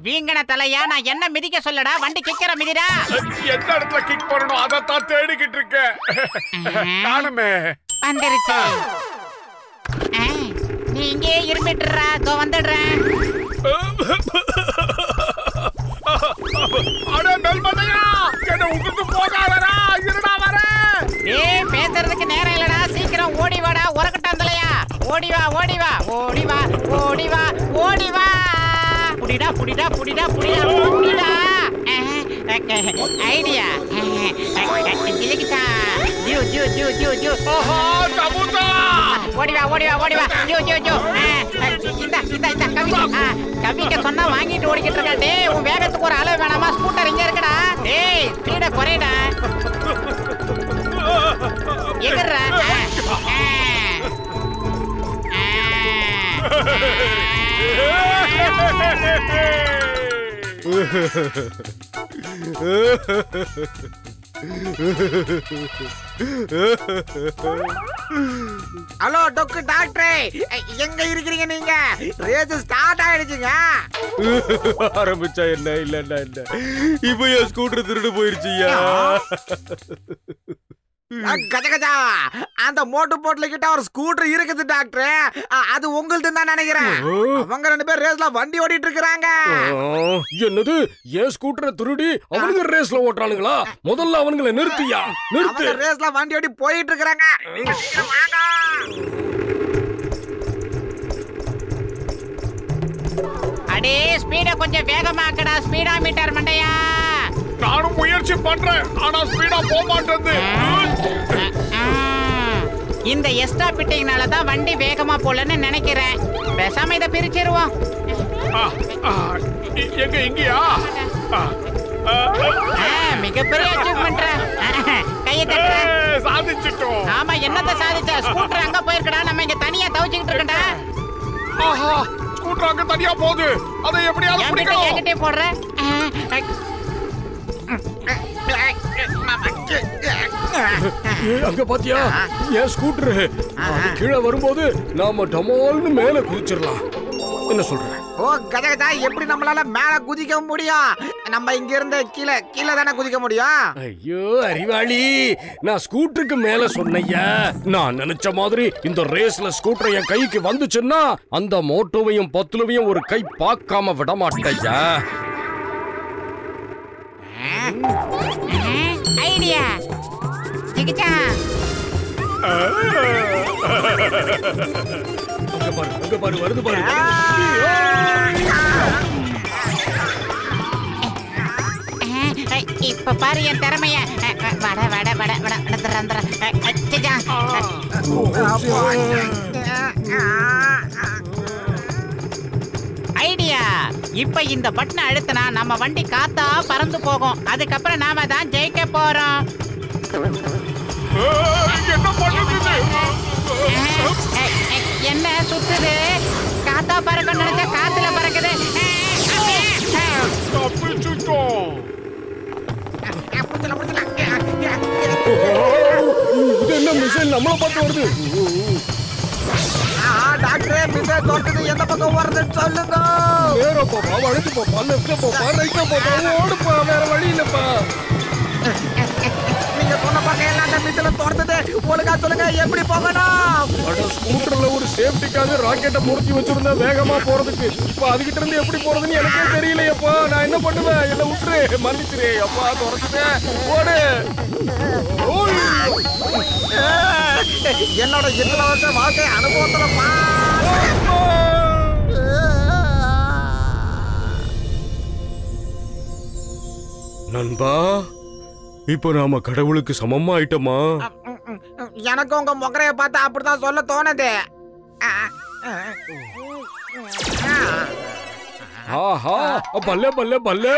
வீங்கன தலையா, நான் என்ன மிதிக்க சொல்லடா, வண்டி கிக்கற மிதிடா. எந்த இடத்துல கிக் பண்ணணும் அதத்தான் தேடிக்கிட்டு இருக்கேன். காணுமே. வந்துருச்சு. நீ இங்கே இருந்துடுறா, தோ வந்துடுறேன். அடே மெல்மதையா, என்ன உடுத்து போகாதடா, இருடா வரேன். ஏய் பேசுறதுக்கு நேரம் இல்லடா, சீக்கிரம் ஓடி வாடா உரக்கட்டாந்தலையா. ஓடி வா ஓடி வா ஓடி வா ஓடி வா ஓடி வா. புடிடா புடிடா புடிடா புடிடா புடிடா. ஐடியா ஜிலிகிட்டா. ஜூ ஜூ ஜூ ஜூ ஜூ. ஓஹோ சமுதா, ஓடி வா ஓடி வா ஓடி வா. ஜூ ஜூ ஜூ. இந்த இந்த இந்த கவிக்கா கவிக்க சொன்னா வாங்கிட்டு ஓடிக்கிட்டு இருக்கா. டேய் உன் வேகத்துக்கு ஒரு அளவு வேணாமா? ஸ்கூட்டர் இங்க இருக்குடா. டேய் ஸ்பீட குறைடா. எகறா. ஹலோ டொக்கு டாக்டரே, எங்க இருக்கிறீங்க நீங்க? ரேஸ் ஸ்டார்ட் ஆயிடுச்சுங்க. ஆரம்பிச்சா என்ன இல்லன்னா என்ன, இப்ப என் ஸ்கூட்டர் திருடு போயிருச்சியா? கஜகஜா, அந்த மோட்டு போட்ல கிட்ட ஒரு ஸ்கூட்டர் இருக்குது டாக்டர், அது உங்களுது தான் நினைக்கிறேன். அவங்க ரெண்டு பேர் ரேஸ்ல வண்டி ஓடிட்டு இருக்காங்க. என்னது, என் ஸ்கூட்டரை திருடி அவனுங்க ரேஸ்ல ஓட்டுறானுங்களா? முதல்ல அவனுங்களை நிறுத்தியா, நிறுத்து. ரேஸ்ல வண்டி ஓடி போயிட்டு இருக்காங்க. அடே ஸ்பீட கொஞ்சம் வேகமாக்கடா, ஸ்பீடா மீட்டர் மண்டையா. நானும் முயற்சி பண்றேன், ஆனா ஸ்பீடா போக மாட்டேங்குது. இந்த எக்ஸ்ட்ரா பிட்டிங்னால தான் வண்டி வேகமா போலன்னு நினைக்கிறேன். பேசாம இத பிரிச்சிருவோம். எங்க இங்கயா? மிகப்பெரிய அச்சீவ்மென்ட். கையை தட்டுற. சாதிச்சிட்டோம். ஆமா, என்னத்த சாதிச்ச? ஸ்கூட்டர் அங்க போயிருக்கடா, நம்ம இங்க தனியா தவிச்சிட்டு இருக்கடா. ஆஹா, ஸ்கூட்டர் அங்க தனியா போகுது, அதை எப்படியாவது பிடிக்கணும். என்கிட்ட போடுற. அங்க பாத்தியா, என் ஸ்கூட்டர் கீழே வரும்போது நாம டமால்னு மேல குதிச்சிடலாம். என்ன சொல்ற? ஓ கஜகஜா, எப்படி நம்மளால மேல குதிக்க முடியும்? நம்ம இங்க இருந்து கீழே கீழே தானே குதிக்க முடியும். ஐயோ அறிவாளி, நான் ஸ்கூட்டருக்கு மேல சொன்னையா. நான் நினைச்ச மாதிரி இந்த ரேஸ்ல ஸ்கூட்டர் என் கைக்கு வந்துச்சுன்னா அந்த மோட்டோவையும் பத்துலவையும் ஒரு கை பார்க்காம விட மாட்டேயா. ஐடியா ஜிகிட்டா. அங்க பாரு வருது பாரு. இப்ப பாரு என் திறமைய. வட வட வட வட வந்துடுற. ஐடியா, இப்ப இந்த பட்டனை அழுத்தினா நம்ம வண்டி காத்தா பறந்து போகும். அதுக்கப்புறம் நாம தான் ஜெயிக்க போறோம். என்ன சுத்துது? காத்தா பறக்க நினைச்சா காத்துல பறக்குது. இது என்ன மிசைல் நம்மள பார்த்து வருது? டாக்டரே, மிசைல் தோட்டது எந்த பக்கம் வருதுன்னு சொல்லுங்க. நேரா போப்பா, வளைச்சு போப்பா, லெஃப்ட்ல போப்பா, ரைட்ல போப்பா, ஓடுப்பா, வேற வழி இல்லப்பா. நீங்க நீங்க சொன்ன பக்கம் எல்லாம் அந்த மிசில தோர்த்தது. ஒழுங்கா சொல்லுங்க எப்படி போகணும்? ஸ்கூட்டர்ல ஒரு சேஃப்டிக்காக ராக்கெட்டை பொருத்தி வச்சிருந்தா வேகமா போறதுக்கு. இப்ப அதுகிட்ட இருந்து எப்படி போறதுன்னு எனக்கே தெரியலையப்பா. நான் என்ன பண்ணுவேன்? என்ன விட்டுரு, மன்னிச்சிரு அப்பா. துறந்துட்டேன், ஓடு. என்னோட 20 வருஷம் வாழ்க்கை அனுபவத்துல நண்பா, இப்போ நாம கடவுளுக்கு சமமா ஆயிட்டோமா? எனக்கு உங்க முகரைய பார்த்தா அப்படிதான் சொல்ல தோணுது. ஆஹா, பல்லே பல்லே பல்லே.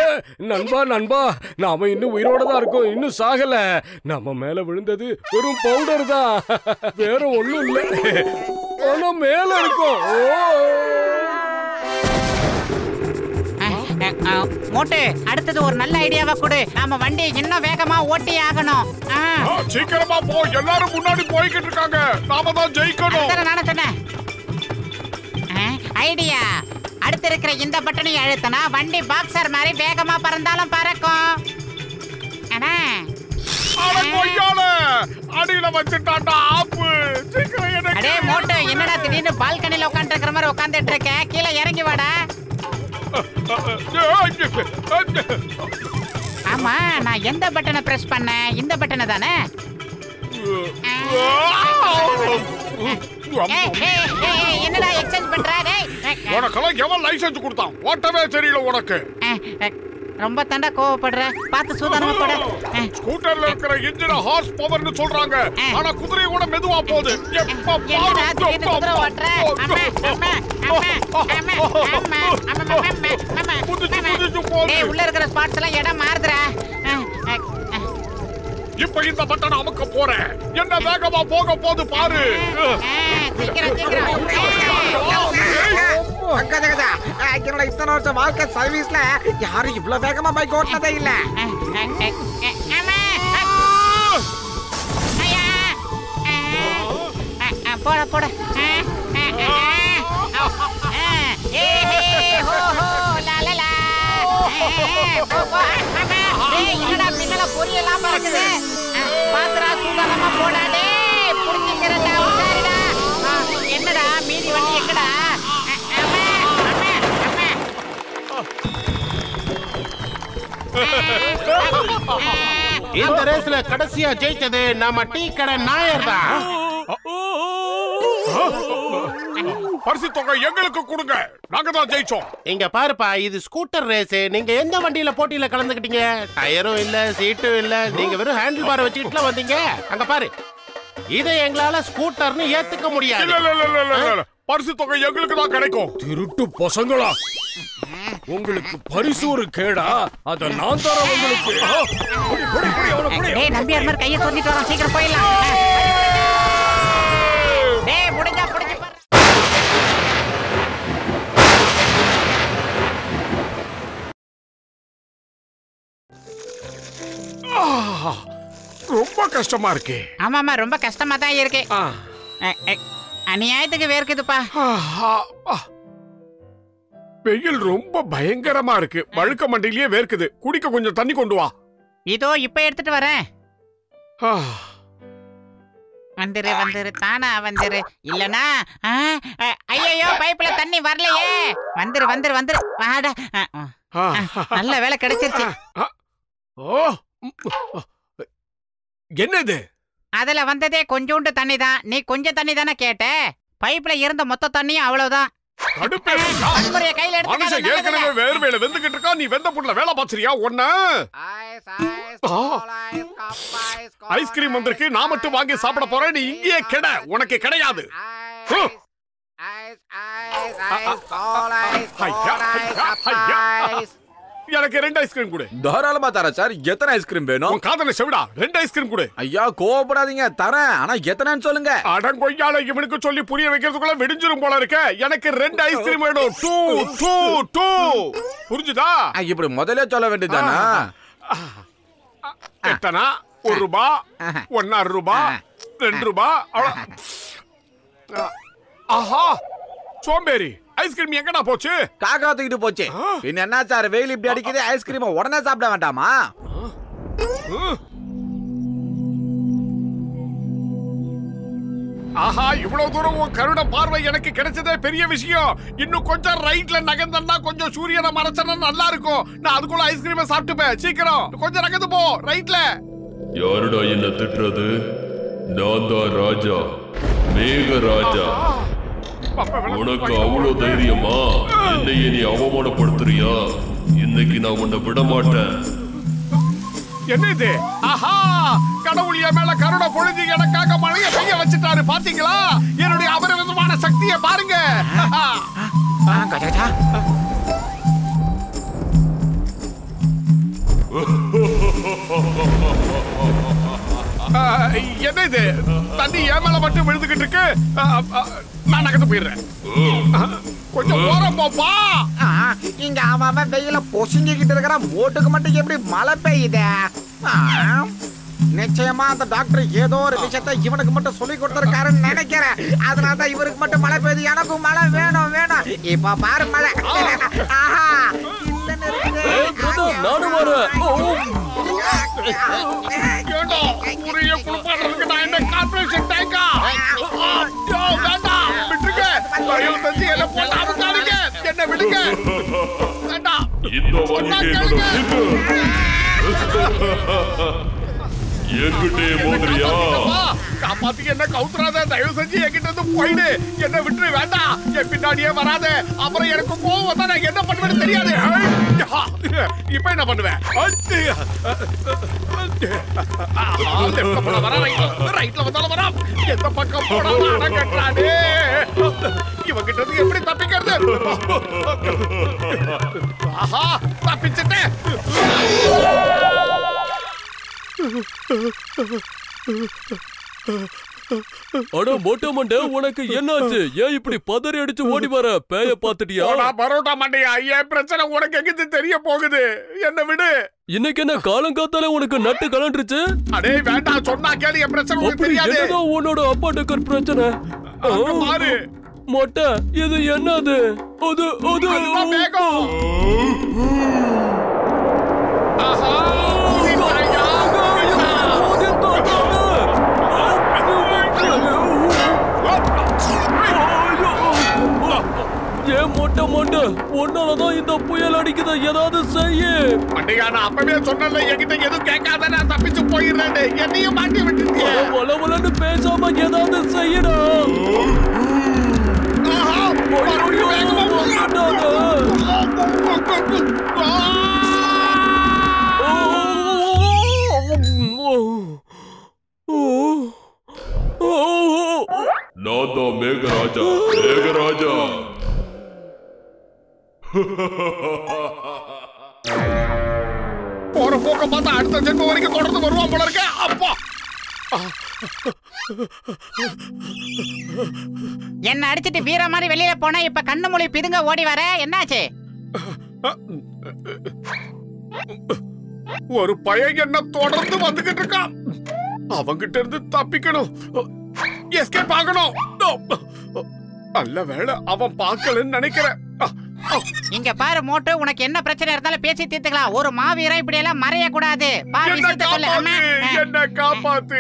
நண்பா நண்பா, நாம இன்னும் உயிரோட தான் இருக்கோம், இன்னும் சாகல. நம்ம மேல விழுந்தது வெறும் பவுடர் தான், வேற ஒண்ணும் இல்ல. ஆனா மேல இருக்கோம். மோட்டு, அடுத்தது ஒரு நல்ல ஐடியாவா கொடு. நாம வண்டி இன்னும் வேகமா ஓட்டி ஆகணும். சீக்கிரமா போ, எல்லாரும் முன்னாடி போய்கிட்டு இருக்காங்க. நாம தான் ஜெயிக்கணும். நானே சொன்னேன் ஐடியா. அடுத்து இருக்கிற இந்த பட்டனை அழுத்தினா வண்டி பாக்ஸர் மாதிரி வேகமா பறந்தாலும் பறக்கும். அடியில வச்சுட்டாண்டா ஆப்பு. அடே மோட்டு, என்னடா திடீர்னு பால்கனில உட்கார்ந்து இருக்கிற மாதிரி உட்கார்ந்துட்டு இருக்க? கீழே இறங்கி வாடா. ஆமா, நான் எந்த பட்டனை பிரஸ் பண்ணேன்? இந்த பட்டனை தானே? என்னடா எக்ஸ்சேஞ்ச் பண்ற? உனக்கெல்லாம் எவன் லைசென்ஸ் கொடுத்தான்? ஓட்டவே தெரியல உனக்கு. ரொம்ப தண்டா கோவப்படுற. பார்த்து சூதானமா போடு. ஸ்கூட்டர்ல இருக்கிற இன்ஜின் ஹார்ஸ் பவர்னு சொல்றாங்க, ஆனா குதிரை கூட மெதுவா போகுது. எப்ப குதிரை ஓட்டுற? உள்ள இருக்கிற ஸ்பாட்ஸ் எல்லாம் இடம் மாறுதுடா. இப்ப இந்த பட்டனை அமுக்க போறேன். என்ன வேகமா போக போது பாரு. என்னோட இத்தனை வருஷம் வாழ்க்கை சர்வீஸ்ல யாரும் இவ்வளவு வேகமா பைக் ஓட்டினதே இல்ல. போட போட. என்னடா மின்னல பொரியெல்லாம் பறக்குது. பாத்திரா சூதானமா போடாடே. புடிச்சிக்கிறடா, உட்காருடா. என்னடா மீதி வண்டி எங்கடா? இந்த ரேஸ்ல கடைசியா ஜெயிச்சது நம்ம டீ கடை நாயர் தான். பரிசு தொகை எங்களுக்கு கொடுங்க, நாங்க தான் ஜெயிச்சோம். இங்க பாருப்பா, இது ஸ்கூட்டர் ரேஸ். நீங்க எந்த வண்டியில போட்டியில கலந்துக்கிட்டீங்க? டயரும் இல்ல, சீட்டும் இல்ல, நீங்க வெறும் ஹேண்டில் பார் வச்சுக்கிட்டுல வந்தீங்க. அங்க பாரு, இதை எங்களால ஸ்கூட்டர்னு ஏத்துக்க முடியாது. பரிசு தொகை எங்களுக்கு தான் கிடைக்கும். திருட்டு பசங்களா, உங்களுக்கு பரிசு ஒரு கேடா? அத நான் தர உங்களுக்கு. நம்பியார் மாதிரி கையை தோண்டிட்டு வரோம், சீக்கிரம் போயிடலாம். முடிஞ்சா புடிச்சு ரொம்ப கஷ்டமா இருக்கு. ஆமாமா, ரொம்ப கஷ்டமா தான் இருக்கு. அநியாயத்துக்கு வேர்க்குதுப்பா. வெயில் ரொம்ப பயங்கரமா இருக்கு. வழுக்க மண்டையிலேயே வேர்க்குது. குடிக்க கொஞ்சம் தண்ணி கொண்டு வா. இதோ இப்ப எடுத்துட்டு வரேன். வந்துரு வந்துரு, தானா வந்துரு. இல்லனா ஐயோ பைப்ல தண்ணி வரலையே. வந்துரு வந்துரு வந்துரு, வாடா. நல்ல வேலை கிடைச்சிருச்சு. என்னது? அதுல வந்ததே கொஞ்சோண்டு தண்ணி தான். நீ கொஞ்சம் தண்ணி தானே கேட்ட? பைப்ல இருந்த மொத்த தண்ணியும் அவ்வளவுதான். ஏற்கனவே வேர்வையில வெந்துகிட்டு இருக்கா, நீ வெந்த புண்ணுல வேலை பாத்துறியா? ஒண்ணு ஐஸ்கிரீம் வந்திருக்கு, நான் மட்டும் வாங்கி சாப்பிட போறேன். நீ இங்கேயே கெட, உனக்கு கிடையாது. எனக்கு 2 ஐஸ்கிரீம் கொடு. தாராளமா தரேன் சார். எத்தனை ஐஸ்கிரீம் வேணும்? காதல செவிடா, 2 ஐஸ்கிரீம் கொடு. ஐயா கோவப்படாதீங்க, தரேன். ஆனா எத்தனைன்னு சொல்லுங்க. அடங்கொய்யால, இவனுக்கு சொல்லி புரிய வைக்கிறதுக்குள்ள விடிஞ்சிரும் போல இருக்க. எனக்கு 2 ஐஸ்கிரீம் வேணும். 2 புரிஞ்சுதா? இப்படி முதல்ல சொல்ல வேண்டியதானா? எத்தனா? 1 ரூபாய், 1.5 ரூபாய், 2 ரூபாய். ஆஹா, சோம்பேறி, ஐஸ்கிரீம் எங்கடா போச்சு? காக்கா தூக்கிட்டு போச்சு. பின்ன என்ன சார், வெயில் இப்படி அடிக்குது, ஐஸ்கிரீம் உடனே சாப்பிட வேண்டாமா? ஆஹா, இவ்வளவு தூரம் உன் கருட பார்வை எனக்கு கிடைச்சதே பெரிய விஷயம். இன்னும் கொஞ்சம் ரைட்ல நகர்ந்தா கொஞ்சம் சூரியனை மறைச்சனா நல்லா இருக்கும். நான் அதுக்குள்ள ஐஸ்கிரீமை சாப்பிட்டுப்பேன். சீக்கிரம் கொஞ்சம் நகர்ந்து போ ரைட்ல. யாருடா என்ன திட்டுறது? நான் தான் ராஜா, மேகராஜா. உனக்கு அவ்வளவு தைரியமா? என்னையே நீ அவமானப்படுத்துறியா? இன்னைக்கு நான் உன்னை விட மாட்டேன். என்ன இது? ஆஹா, கடவுள் என் மேல கருணை பொழுது எனக்காக மழையை பெய்ய வச்சுட்டாரு. பாத்தீங்களா என்னுடைய அபரிமிதமான சக்தியை பாருங்க. என்ன இது? தண்ணி என் மேல மட்டும் விழுந்துகிட்டு இருக்கு. நான் நகர்ந்து போயிடுறேன். கொஞ்சம் ஓரம் போப்பா. இங்க அவன் வெயில பொசுங்கிக்கிட்டு இருக்கிற மோட்டுக்கு மட்டும் எப்படி மழை பெய்யுதே? நிச்சயமா அந்த டாக்டர் ஏதோ ஒரு விஷயத்தை இவனுக்கு மட்டும் சொல்லி கொடுத்திருக்காருன்னு நினைக்கிறேன். அதனால தான் இவருக்கு மட்டும் மழை பெய்யுது. எனக்கும் மழை வேணும் வேணும். இப்ப பாரு மழை. ஆஹா, நானும் வரேன். ஊரையே குளிப்பாடுறதுக்கு நான் என்ன கார்பரேஷன் டேங்கா? வேண்டாம், விட்டுருங்க. தயவு செஞ்சு என்ன போட்டு அமுக்காதீங்க. என்ன விடுங்க. வேண்டாம். என்கிட்டே மோதிரியா? காப்பாத்தி என்ன கவுத்துறாத. தயவு செஞ்சு என்கிட்ட இருந்து போயிடு. என்ன விட்டுரு. வேண்டாம், என் பின்னாடியே வராத. அப்புறம் எனக்கு கோவம் வந்தா நான் என்ன பண்ணுவேன்னு தெரியாது. இப்ப என்ன பண்ணுவேன்? ரைட்ல வந்தாலும் வரா. எந்த பக்கம் போனாலும் அடம் கட்டுறானே. இவங்கிட்ட இருந்து எப்படி தப்பிக்கிறது? ஆஹா, தப்பிச்சுட்டேன். அட மொட்டை மண்டை, உனக்கு என்னாச்சு? ஏன் இப்படி பதறி அடிச்சு ஓடி வர? பேய பாத்துட்டியா? பரோட்டா மண்டையா, ஏன் பிரச்சனை உனக்கு எங்கிட்டு தெரிய போகுது? என்ன விடு. இன்னைக்கு என்ன காலங்காத்தால உனக்கு நட்டு கலண்டுருச்சு? அடே வேண்டாம், சொன்னா கேளு. என் பிரச்சனை உனக்கு தெரியாது. என்னதான் உன்னோட அப்பா டக்கர் பிரச்சனை? பாரு மொட்டை, இது என்னது? அது அதுதான் மேகம். ஆஹா, ஏன் மொட்டை மொட்டை, உன்னாலதான் இந்த புயல் அடிக்குது. ஏதாவது செய்ய. அண்டையா, நான் அப்பவே சொன்னல, என்கிட்ட எதுவும் கேட்காத, நான் தப்பிச்சு போயிடுறேன். என்னையும் மாட்டி விட்டுட்டியே. வளவலன்னு பேசாம ஏதாவது செய்யடா. நான் தான் மேகராஜா, மேகராஜா. போற போக்க பார்த்தா அடுத்த ஜென்மம் வரைக்கும் தொடர்ந்து வருவான் போல இருக்க. அப்பா, என்ன அடிச்சிட்டு வீர மாதிரி வெளியில போனா இப்ப கண்ணு மொழி பிதுங்க ஓடி வர. என்னாச்சு? ஒரு பையன் என்ன தொடர்ந்து வந்துகிட்டு இருக்கான். அவங்கிட்ட இருந்து தப்பிக்கணும். எஸ்கேப் ஆகணும். நல்ல வேளை அவன் பார்க்கலன்னு நினைக்கிறேன். இங்க பாரு மோட்டு, உனக்கு என்ன பிரச்சனை இருந்தாலும் பேசி தீர்த்துக்கலாம். ஒரு மாவீரா இப்படி எல்லாம் மறைய கூடாது. என்ன காப்பாத்து.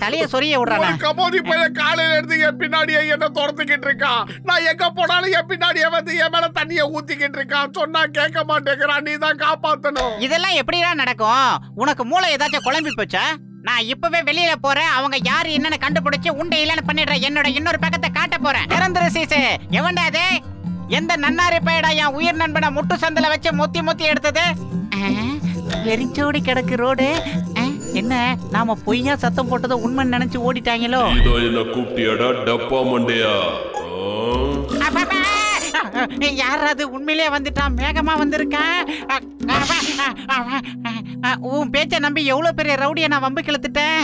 தலைய சொரிய விடுறான். கபோதி பையன் காலையில இருந்து என் பின்னாடியே என்ன துரத்துக்கிட்டு இருக்கான். நான் எங்க போனாலும் என் பின்னாடியே வந்து என் மேல தண்ணிய ஊத்திக்கிட்டு இருக்கான். சொன்னா கேட்க மாட்டேங்கிறான். நீ தான் காப்பாத்தணும். இதெல்லாம் எப்படிதான் நடக்கும்? உனக்கு மூளை ஏதாச்சும் குழம்பி போச்சா? நான் இப்பவே வெளியில போறேன். அவங்க யாரு என்னன்னு கண்டுபிடிச்சு உண்டை இல்லன்னு பண்ணிடுறேன். என்னோட இன்னொரு பக்கத்தை காட்ட போறேன். நிரந்தர சீசு எவன்டா அது? எந்த நன்னாரி பையடா என் உயிர் நண்பனை முட்டு சந்தில வச்சு முத்தி முத்தி எடுத்தது? வெறிச்சோடி கிடக்கு ரோடு. என்ன நாம பொய்யா சத்தம் போட்டதை உண்மை நினைச்சு ஓடிட்டாங்களோ? இதோ என்ன கூப்பிட்டியாடா டப்பா மண்டையா? யாராவது உண்மையிலே வந்துட்டான். மேகமா வந்திருக்கான். உன் பேச்ச நம்பி எவ்வளவு பெரிய ரவுடிய நான் வம்பு கிழத்துட்டேன்.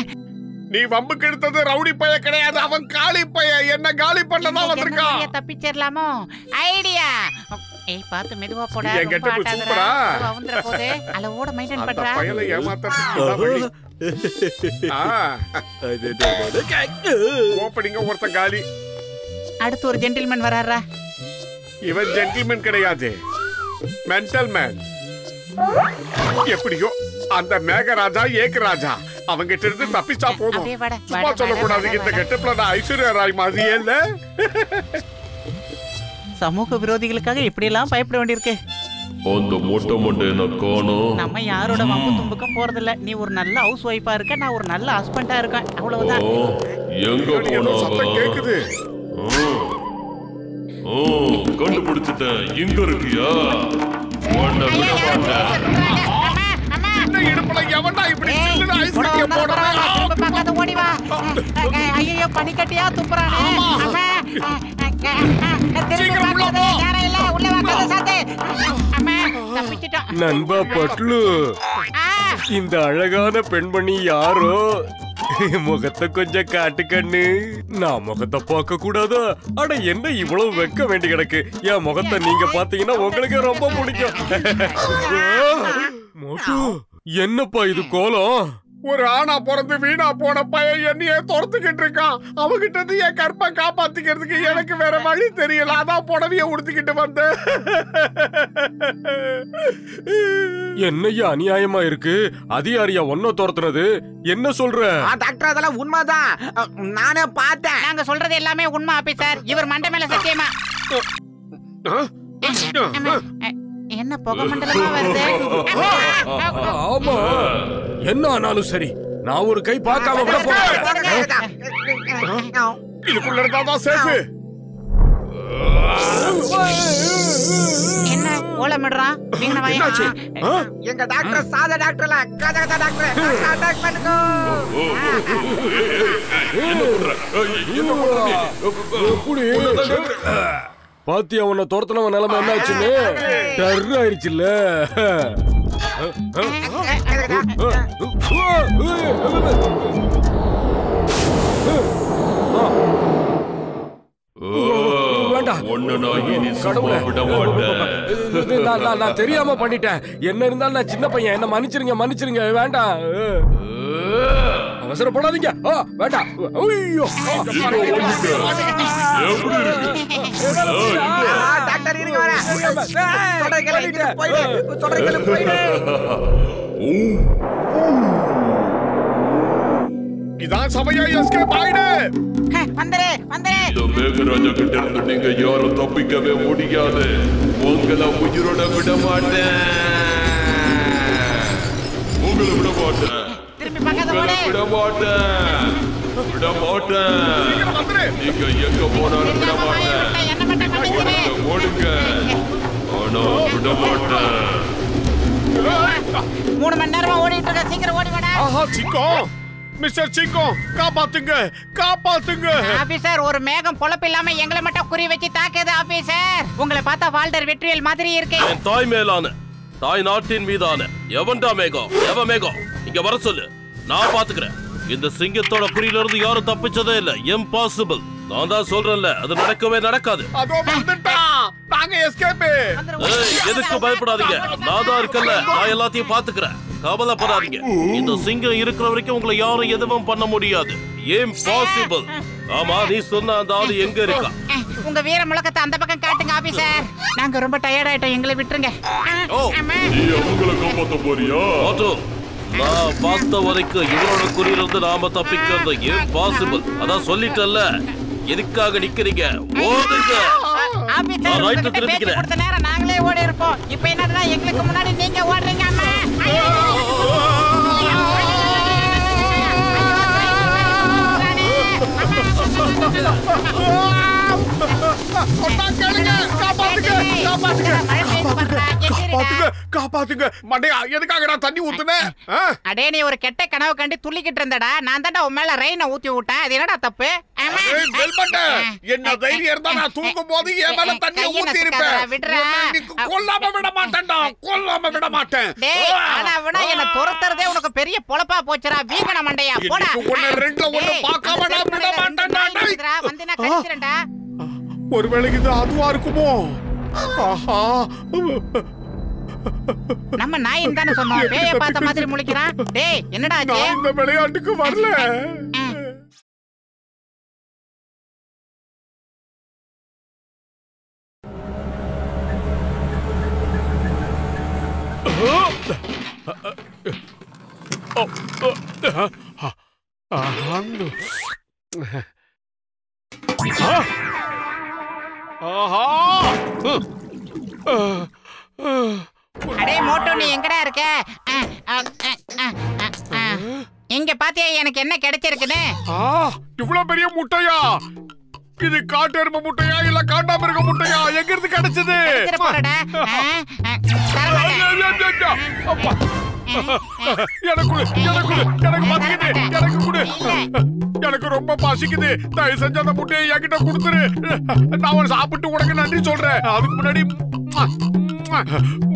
நீ வம்பு கிழத்தது ரவுடி பைய கிடையாது. அவன் காலி பைய. என்ன காலி பண்ணதான் வந்திருக்கான். தப்பிச்சிடலாமோ? ஐடியா. ஏய், பாத்து மெதுவா போடா. என்கிட்ட சூப்பரா வந்துற போதே அளவோட மெயின்டெய்ன் பண்றா. அந்த பையல ஏமாத்தறதுக்கு ஓபனிங்க ஒருத்த காலி. அடுத்து ஒரு ஜென்டில்மேன் வராரா. இவன் ஜென்டில்மேன் கிடையாது, மென்டல் மேன். எப்படியோ அந்த மேகராஜா ஏகராஜா அவங்கிட்ட இருந்து தப்பிச்சா போதும். அப்படியே வாடா, சும்மா வாடா, சொல்லக்கூடாது. வாடா, இந்த வாடா. கெட்டப்ல நான் ஐஸ்வர்யா ராய் மாதிரியே இல்ல. சமூக விரோதிகளுக்காக இப்படி எல்லாம் பயப்பட வேண்டியிருக்கு. அந்த மொட்டை மண்டையனை காணோம். நம்ம யாரோட வம்பு தும்புக்கும் போறதில்ல. நீ ஒரு நல்ல ஹவுஸ் ஒய்ஃபா இருக்க, நான் ஒரு நல்ல ஹஸ்பண்டா இருக்கேன், அவ்வளவுதான். எங்க சத்தம் கேக்குது. கண்டுபிடிச்சிட்டேன். இங்க இருக்கியா? உன்னை விட மாட்டேன். இந்த இடுப்புல எவன்டா இப்படி சில்லுன்னு ஐஸ் கட்டிய போடுறான்? பக்கத்து ஓடி வா. ஐயோ பனிக்கட்டியா துப்புறானே. சீக்கிரம் உள்ள போ. யாரே இல்ல, உள்ள வா, கதவை சாத்து. அம்மா தப்பிச்சிட்டோம். நண்பா பட்லு, இந்த அழகான பெண்மணி யாரோ? முகத்தை கொஞ்சம் காட்டு கண்ணு. நான் முகத்தை பார்க்க கூடாதா? அட என்ன இவ்வளவு வெக்க வேண்டி கிடக்கு. என் முகத்தை நீங்க பாத்தீங்கன்னா உங்களுக்கு ரொம்ப பிடிக்கும். மோட்டு, என்னப்பா இது கோலம்? ஒரு ஆணா பிறந்து வீணா போன பையன் என்னையே துரத்துக்கிட்டு இருக்கான். அவகிட்ட இருந்து என் கற்பை காப்பாத்திக்கிறதுக்கு எனக்கு வேற வழி தெரியல. அதான் புடவைய உடுத்திக்கிட்டு வந்தேன். என்னையா அநியாயமா இருக்கு? அதிகாரியா ஒன்ன துரத்துனது என்ன சொல்ற? டாக்டர் அதெல்லாம் உண்மைதான், நானே பார்த்தேன். நாங்க சொல்றது எல்லாமே உண்மை ஆபீசர். இவர் மண்டை மேல சத்தியமா. என்ன புகை மண்டலமா வருது? ஆமா, என்ன ஆனாலும் சரி, நான் ஒரு கை பார்க்காம விட போறேன். இதுக்குள்ள இருந்தாதான் சேஃப். என்ன ஓலமிடுறான்? எங்க டாக்டர் சாதா டாக்டர்ல கதகதா டாக்டர் அட்டாக் பண்ணுங்க. பாத்தியா உன்னை துரத்துனவன் நிலைமை என்னாச்சுன்னு? டர் ஆயிடுச்சுல்ல. நான் தெரியாம பண்ணிட்டேன். என்ன இருந்தாலும் நான் சின்ன பையன், என்ன மன்னிச்சிருங்க மன்னிச்சிருங்க. வேண்டாம், அவசரப்படாதீங்க. வேண்டாம். டாக்டர் இருங்க வர. தொடர்களை போயிடு. இதான் சமயா எஸ்கேப் ஆயிடு. வந்தரே இந்த மேகராஜா கிட்ட இருந்து நீங்க யாரும் தப்பிக்கவே முடியாது. உங்களை உயிரோட விட மாட்டேன். உங்களை விட மாட்டேன். திரும்பி பக்கத்துல ஓடு. விட மாட்டேன். விட மாட்டேன். நீங்க எங்க போனாலும் விட மாட்டேன். என்ன மட்டும் பண்ணிக்கிறே. ஓடுங்க. ஆனா விட மாட்டேன். 3 மணி நேரமா ஓடிட்டு இருக்க. சீக்கிரம் ஓடி வாடா. ஆஹா சிங்கம், மிஸ்டர் சிங்கம், காப்பாத்துங்க காப்பாத்துங்க. ஆபீசர், ஒரு மேகம் பொழப்பு இல்லாம எங்களை மட்டும் குறி வச்சு தாக்குது ஆபீசர். உங்களை பார்த்தா வால்டர் வெற்றிவேல் மாதிரி இருக்கு. என் தாய் மேலான தாய் நாட்டின் மீதான எவன்டா மேகம்? எவ மேகம்? இங்க வர சொல்லு, நான் பாத்துக்கிறேன். இந்த சிங்கத்தோட குறியில இருந்து யாரும் தப்பிச்சதே இல்ல. இம்பாசிபிள். நான் தான் சொல்றேன்ல, அது நடக்கவே நடக்காது. அதோ வந்துட்டான். நாங்க எஸ்கேப். எதுக்கு பயப்படாதீங்க, நான் தான் இருக்கல. நான் எல்லாத்தையும் பாத்துக்கிறேன், கவலைப்படாதீங்க. இந்த சிங்கம் இருக்கிற வரைக்கும் உங்களை யாரும் எதுவும் பண்ண முடியாது. இம்பாசிபிள். ஆமா, நீ சொன்ன அந்த ஆளு எங்க இருக்கா? உங்க வீர முழக்கத்தை அந்த பக்கம் காட்டுங்க ஆபீசர். நாங்க ரொம்ப டயர்ட் ஆயிட்டோம், எங்களை விட்டுருங்க. நீ அவங்கள காப்பாத்த போறியா? நான் பார்த்த வரைக்கும் இவரோட குறியிலிருந்து நாம தப்பிக்கிறது இம்பாசிபிள். அதான் சொல்லிட்டல்ல, எதுக்காக நிக்கிறீங்க? ஓடுங்க. ஆபீசர், உங்ககிட்ட பேச்சு கொடுத்த நேரம் நாங்களே ஓடி இருப்போம். இப்போ என்னன்னா எங்களுக்கு முன்னாடி நீங்க ஓடுறீங்க. அம்மா காப்பாத்துங்க. மண்டையா, எதுக்காக தண்ணி ஊத்துனேன்? அடே, நீ ஒரு கெட்ட கனவு கண்டு துள்ளிக்கிட்டு இருந்தடா. நான் தான்டா உன் மேல ரெயினை ஊத்தி விட்டேன். அது என்னடா தப்பு? என்ன தைரியம் இருந்தா நான் தூங்கும் போது என் மேல தண்ணி ஊத்தி இருப்பேன். கொல்லாம விட மாட்டேன்டா, கொல்லாம விட மாட்டேன். ஆனா விட என்ன துரத்துறதே உனக்கு பெரிய பொழப்பா போச்சுடா வீகன மண்டையா. போடா. ஒண்ணு ரெண்டுல ஒண்ணு பார்க்காம நான் விட மாட்டேன்டா. வந்து நான் கடிச்சிரேன்டா. ஒருவேளை இது அதுவா இருக்குமோ? ஆஹா, நம்ம நாயின் தானே சொன்னோம். பேய பார்த்த மாதிரி முழிக்கிறான். டேய், என்னடா ஆச்சு? இந்த விளையாட்டுக்கு வரல. அடே மோட்டோ, நீ எங்கடா இருக்க? இங்க பாத்தியா எனக்கு என்ன கிடைச்சிருக்குன்னு? இவ்வளவு பெரிய முட்டையா? இது காட்டெருமை முட்டையா இல்ல காண்டாமிருக முட்டையா? எங்க இருந்து கிடைச்சது? எனக்கு ரொம்ப பசிக்குது. தயவு செஞ்சு அந்த முட்டையை என்கிட்ட கொடுத்துரு. நான் சாப்பிட்டு உனக்கு நன்றி சொல்றேன். அதுக்கு முன்னாடி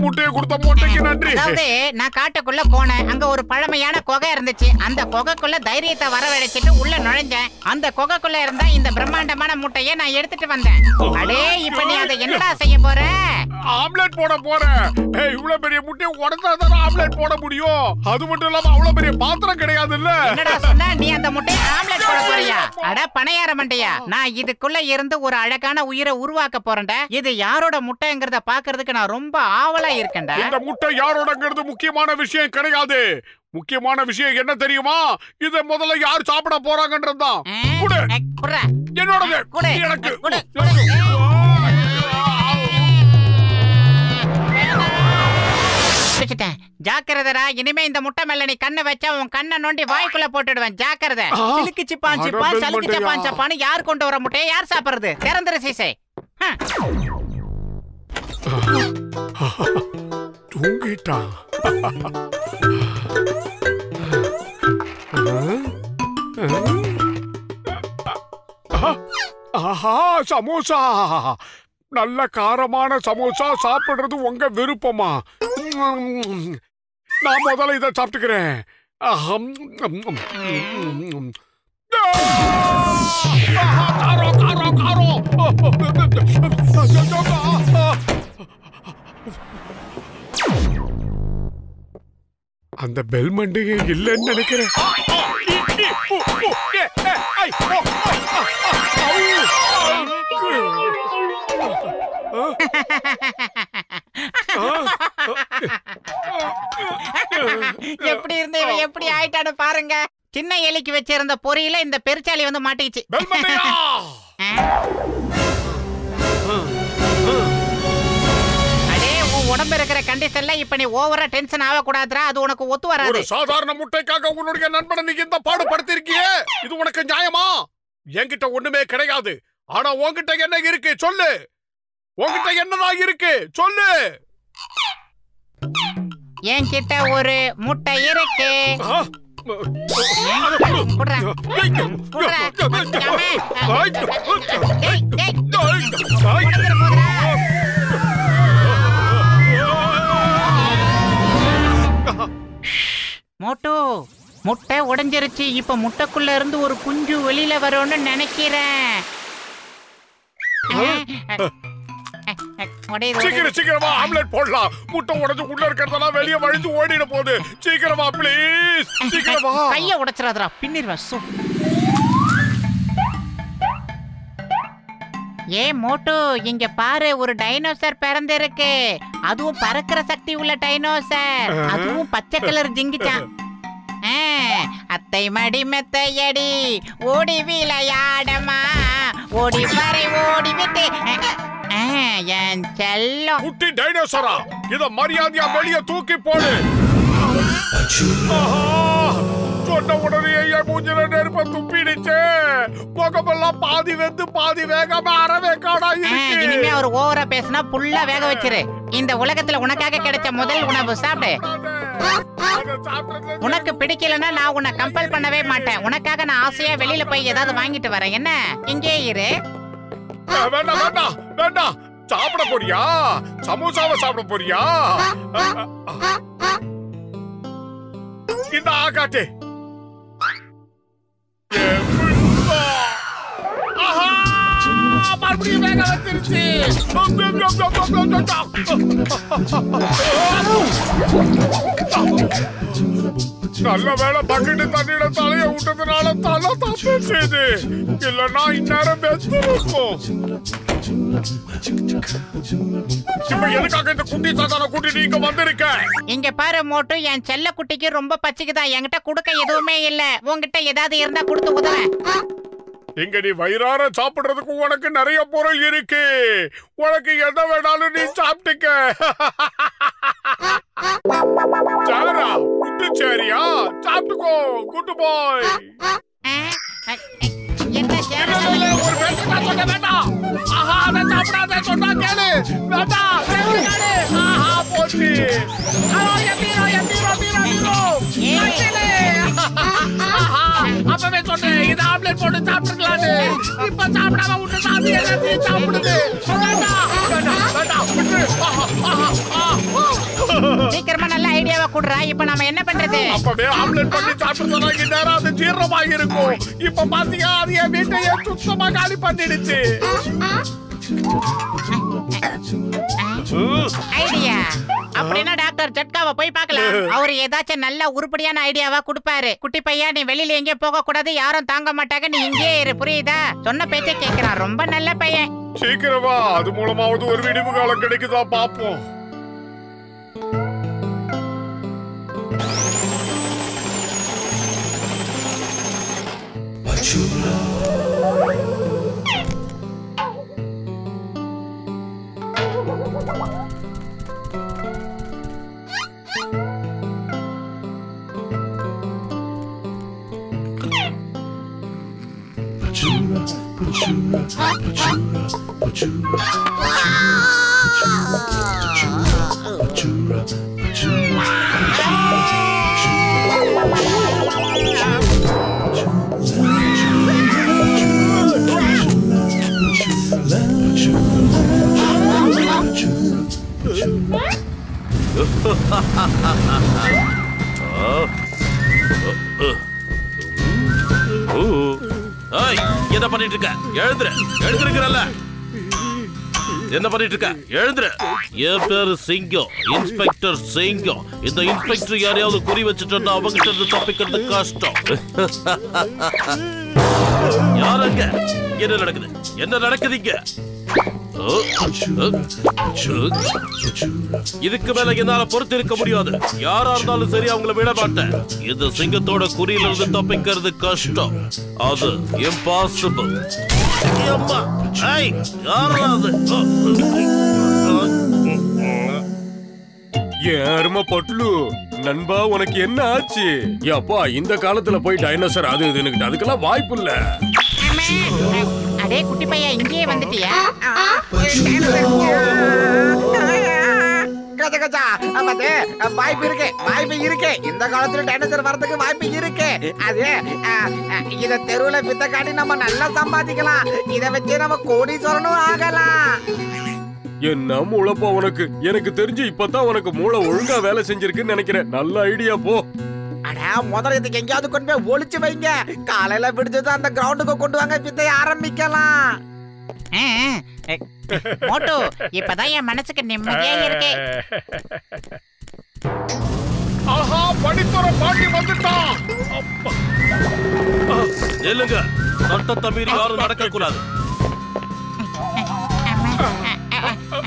முட்டையை கொடுத்த முட்டைக்கு நன்றி. அதாவது நான் காட்டுக்குள்ள போனேன். அங்க ஒரு பழமையான குகை இருந்துச்சு. அந்த குகைக்குள்ள தைரியத்தை வரவழைச்சிட்டு உள்ள நுழைஞ்சேன். அந்த குகைக்குள்ள இருந்த இந்த பிரம்மாண்டமான முட்டையை நான் எடுத்துட்டு வந்தேன். அடே, இப்ப நீ அதை என்னடா செய்ய போற? ஆம்லெட் போட போறேன். இவ்வளவு பெரிய முட்டையை உடைச்சாதான் ஆம்லெட் போட முடியும். அது மட்டும் இல்லாம அவ்வளவு பெரிய பாத்திரம் கிடையாது இல்ல. என்னடா சொன்ன? நீ அந்த முட்டையை ஆம்லெட் போட போறியா? அட பணையார மண்டையா, நான் இதுக்குள்ள இருந்து ஒரு அழகான உயிரை உருவாக்க போறேன்டா. இது யாரோட முட்டைங்கிறத பாக்குறதுக்கு நான் ரொம்ப ஆவலா இருக்கேன்டா. இந்த முட்டை யாரோடங்கிறது முக்கியமான விஷயம் கிடையாது. முக்கியமான விஷயம் என்ன தெரியுமா? இத முதல்ல யார் சாப்பிட போறாங்கன்றதுதான். என்னோடது. ஜாக்கிரதா, இனிமே இந்த முட்டை மேல நீ கண்ணை வச்சா உன் கண்ணை நோண்டி வாய்க்குள்ள போட்டுடுவேன். ஜாக்கிரதை. சிலுக்கு சிப்பான் சிப்பான் சலுக்கு சிப்பான் சப்பான்னு யார் கொண்டு வர முட்டையை யார் சாப்பிடுறது? திறந்துரு சீசை. தூங்கிட்டான். ஆஹா, சமோசா. நல்ல காரமான சமோசா சாப்பிடுறது உங்க விருப்பமா? நான் முதல்ல இதை சாப்பிட்டுக்கிறேன். அந்த பெல் மண்டையே இல்லைன்னு நினைக்கிறேன். எப்படி இருந்த எப்படி ஆயிட்டான்னு பாருங்க. சின்ன எலிக்கு வச்சிருந்த பொரியில இந்த பெருச்சாலி வந்து மாட்டிச்சு. அடே, உன் உடம்பு இருக்கிற கண்டிஷன்ல இப்ப நீ ஓவரா டென்ஷன் ஆக கூடாதுடா. அது உனக்கு ஒத்து வராது. ஒரு சாதாரண முட்டைக்காக உன்னுடைய நண்பனை நீ இந்த பாடுபடுத்தி இருக்கியே, இது உனக்கு நியாயமா? என்கிட்ட ஒண்ணுமே கிடையாது. ஆனா உன்கிட்ட என்ன இருக்கு சொல்லு. உன்கிட்ட என்னதான் இருக்கு சொல்லு. என்கிட்ட ஒரு முட்டை இருக்கு. மோட்டோ, முட்டை உடைஞ்சிருச்சு. இப்ப முட்டைக்குள்ள இருந்து ஒரு குஞ்சு வெளியில வரும்னு நினைக்கிறேன். சீக்கிரமா ஆம்லெட் போடலாம். முட்டை உடைஞ்சு உள்ள இருக்கிறதெல்லாம் வெளியே வழிஞ்சு ஓடிட போகுது. சீக்கிரமா ப்ளீஸ், சீக்கிரமா. கைய உடைச்சிராதடா, பின்னிடுவா. ஏ மோட்டோ, இங்க பாரு, ஒரு டைனோசர் பிறந்திருக்கு. அதுவும் பறக்கிற சக்தி உள்ள டைனோசர். அதுவும் பச்சை கலர் ஜிங்கிச்சான். அத்தை மடி மெத்தையடி ஓடி விளையாடமா, ஓடி வரை ஓடி விட்டு என் செல்லம். குட்டி டைனோசரா, இத மரியாதையா வெளியே தூக்கி போடு. சொன்ன உடனே என் மூஞ்சில நெருப்ப துப்பிடுச்சு. முகமெல்லாம் பாதி வெந்து பாதி வேகாம அறவே காடா இருக்கு. இனிமே ஒரு ஓவரா பேசினா புல்லா வேக வச்சிரு. இந்த உலகத்துல உனக்காக கிடைச்ச முதல் உணவு சாப்பிடு. உனக்கு பிடிக்கலன்னா நான் உன்னை கம்பல் பண்ணவே மாட்டேன். உனக்காக நான் ஆசையா வெளியில போய் ஏதாவது வாங்கிட்டு வரேன். என்ன, இங்கே இரு. வேண்டாம் வேண்டாம் வேண்டாம். சாப்பிட போறியா? சமோசாவை சாப்பிட போறியா? இந்த ஆகாட்டே. மறுபடியும் வேக வச்சிருச்சு. நல்ல வேளை பக்கெட்டு தண்ணியில தலைய விட்டதுனால தலை தப்பிச்சது. இல்லன்னா இந்நேரம் பெற்றிருக்கும். இப்ப எதுக்காக இந்த குட்டி சாத்தான கூட்டிட்டு இங்க வந்திருக்க? இங்க பாரு மோட்டு, என் செல்ல குட்டிக்கு ரொம்ப பச்சிக்குதா. என்கிட்ட குடுக்க எதுவுமே இல்ல. உன்கிட்ட ஏதாவது இருந்தா கொடுத்து உதவ. இங்க நீ வயிறார சாப்பிடுறதுக்கு உனக்கு நிறைய பொருள் இருக்கு. உனக்கு எதை வேணாலும் நீ சாப்பிட்டுக்க. சாரா குட்டு சேரியா சாப்பிட்டுக்கோ. குட்டு போய் என்ன சேரா? ஒரு வேண்டாம் சொல்ல வேண்டாம். ஆஹா அதை சாப்பிடாத சொன்னா கேளு. வேண்டாம் ஆஹா போச்சு. அப்பவே சொன்னேன் இது ஆம்லெட் போட்டு சாப்பிட்டுக்கலான்னு. இப்ப சாப்பிடாம விட்டு சாமி எல்லாத்தையும் சாப்பிடுது. சீக்கிரமா நல்ல ஐடியாவா குடுறா. இப்ப நாம என்ன பண்றது? அப்பவே ஆம்லெட் பண்ணி சாப்பிட்டு நேரம் அது ஜீரணமாக இருக்கும். இப்ப பாத்தீங்க அது என் வீட்டையே சுத்தமா காலி பண்ணிடுச்சு. ஐடியா அப்படின்னா டாக்டர் ஜட்காவை போய் பார்க்கலாம். அவரு ஏதாச்சும் நல்ல உருப்படியான ஐடியாவா கொடுப்பாரு. குட்டி பையா, நீ வெளியில எங்கேயும் போக கூடாது. யாரும் தாங்க மாட்டாங்க. நீ இங்கே இரு, புரியுதா? சொன்ன பேச்ச கேட்கிறான். ரொம்ப நல்ல பையன். சீக்கிரமா அது மூலமாவது ஒரு விடிவு காலம் கிடைக்குதா பாப்போம். என்ன பண்ணிட்டு இருக்க? எழுந்துரு. எழுந்திருக்கிறல்ல. என்ன பண்ணிட்டு இருக்க? எழுந்துரு. என் பேரு சிங்கம், இன்ஸ்பெக்டர் சிங்கம். இந்த இன்ஸ்பெக்டர் யாரையாவது குறி வச்சுட்டா அவங்கிட்ட இருந்து தப்பிக்கிறது கஷ்டம். யாருங்க? என்ன நடக்குது? என்ன நடக்குது இங்க? இதுக்கு மேல என்னால பொறுத்து இருக்க முடியாது. யாரா இருந்தாலும் சரி அவங்களை விட மாட்டேன். இந்த சிங்கத்தோட குறியில இருந்து தப்பிக்கிறது கஷ்டம். அது இம்பாசிபிள். யாருமா பட்லு நண்பா, உனக்கு என்ன ஆச்சு? அப்பா இந்த காலத்துல போய் டைனோசர் அது இதுன்னு அதுக்கெல்லாம் வாய்ப்பு இல்ல. அடே குட்டி பையா, இங்கேயே வந்துட்டியா? வாய்ப்பு இருக்கு, வாய்ப்பு இருக்கு. இந்த காலத்துல டைனோசர் வரதுக்கு வாய்ப்பு இருக்கு. அது இத தெருவுல வித்த காட்டி நம்ம நல்லா சம்பாதிக்கலாம். இத வச்சு நம்ம கோடீஸ்வரனும் ஆகலாம். என்ன மூளைப்பா உனக்கு? எனக்கு தெரிஞ்சு இப்பதான் உனக்கு மூளை ஒழுங்கா வேலை செஞ்சிருக்குன்னு நினைக்கிறேன். நல்ல ஐடியா போ. அடா முதல்ல இதுக்கு எங்கேயாவது கொண்டு போய் ஒளிச்சு வைங்க. காலையில விடுச்சது அந்த கிரவுண்டுக்கு கொண்டு வாங்க, வித்தை ஆரம்பிக்கலாம். மோட்டு, இப்பதான் என் மனசுக்கு நிம்மதியா இருக்கு. ஆஹா, படித்துற பாட்டி வந்துட்டான். இல்லங்க, சட்டத்தை மீறி யாரும் நடக்க கூடாது.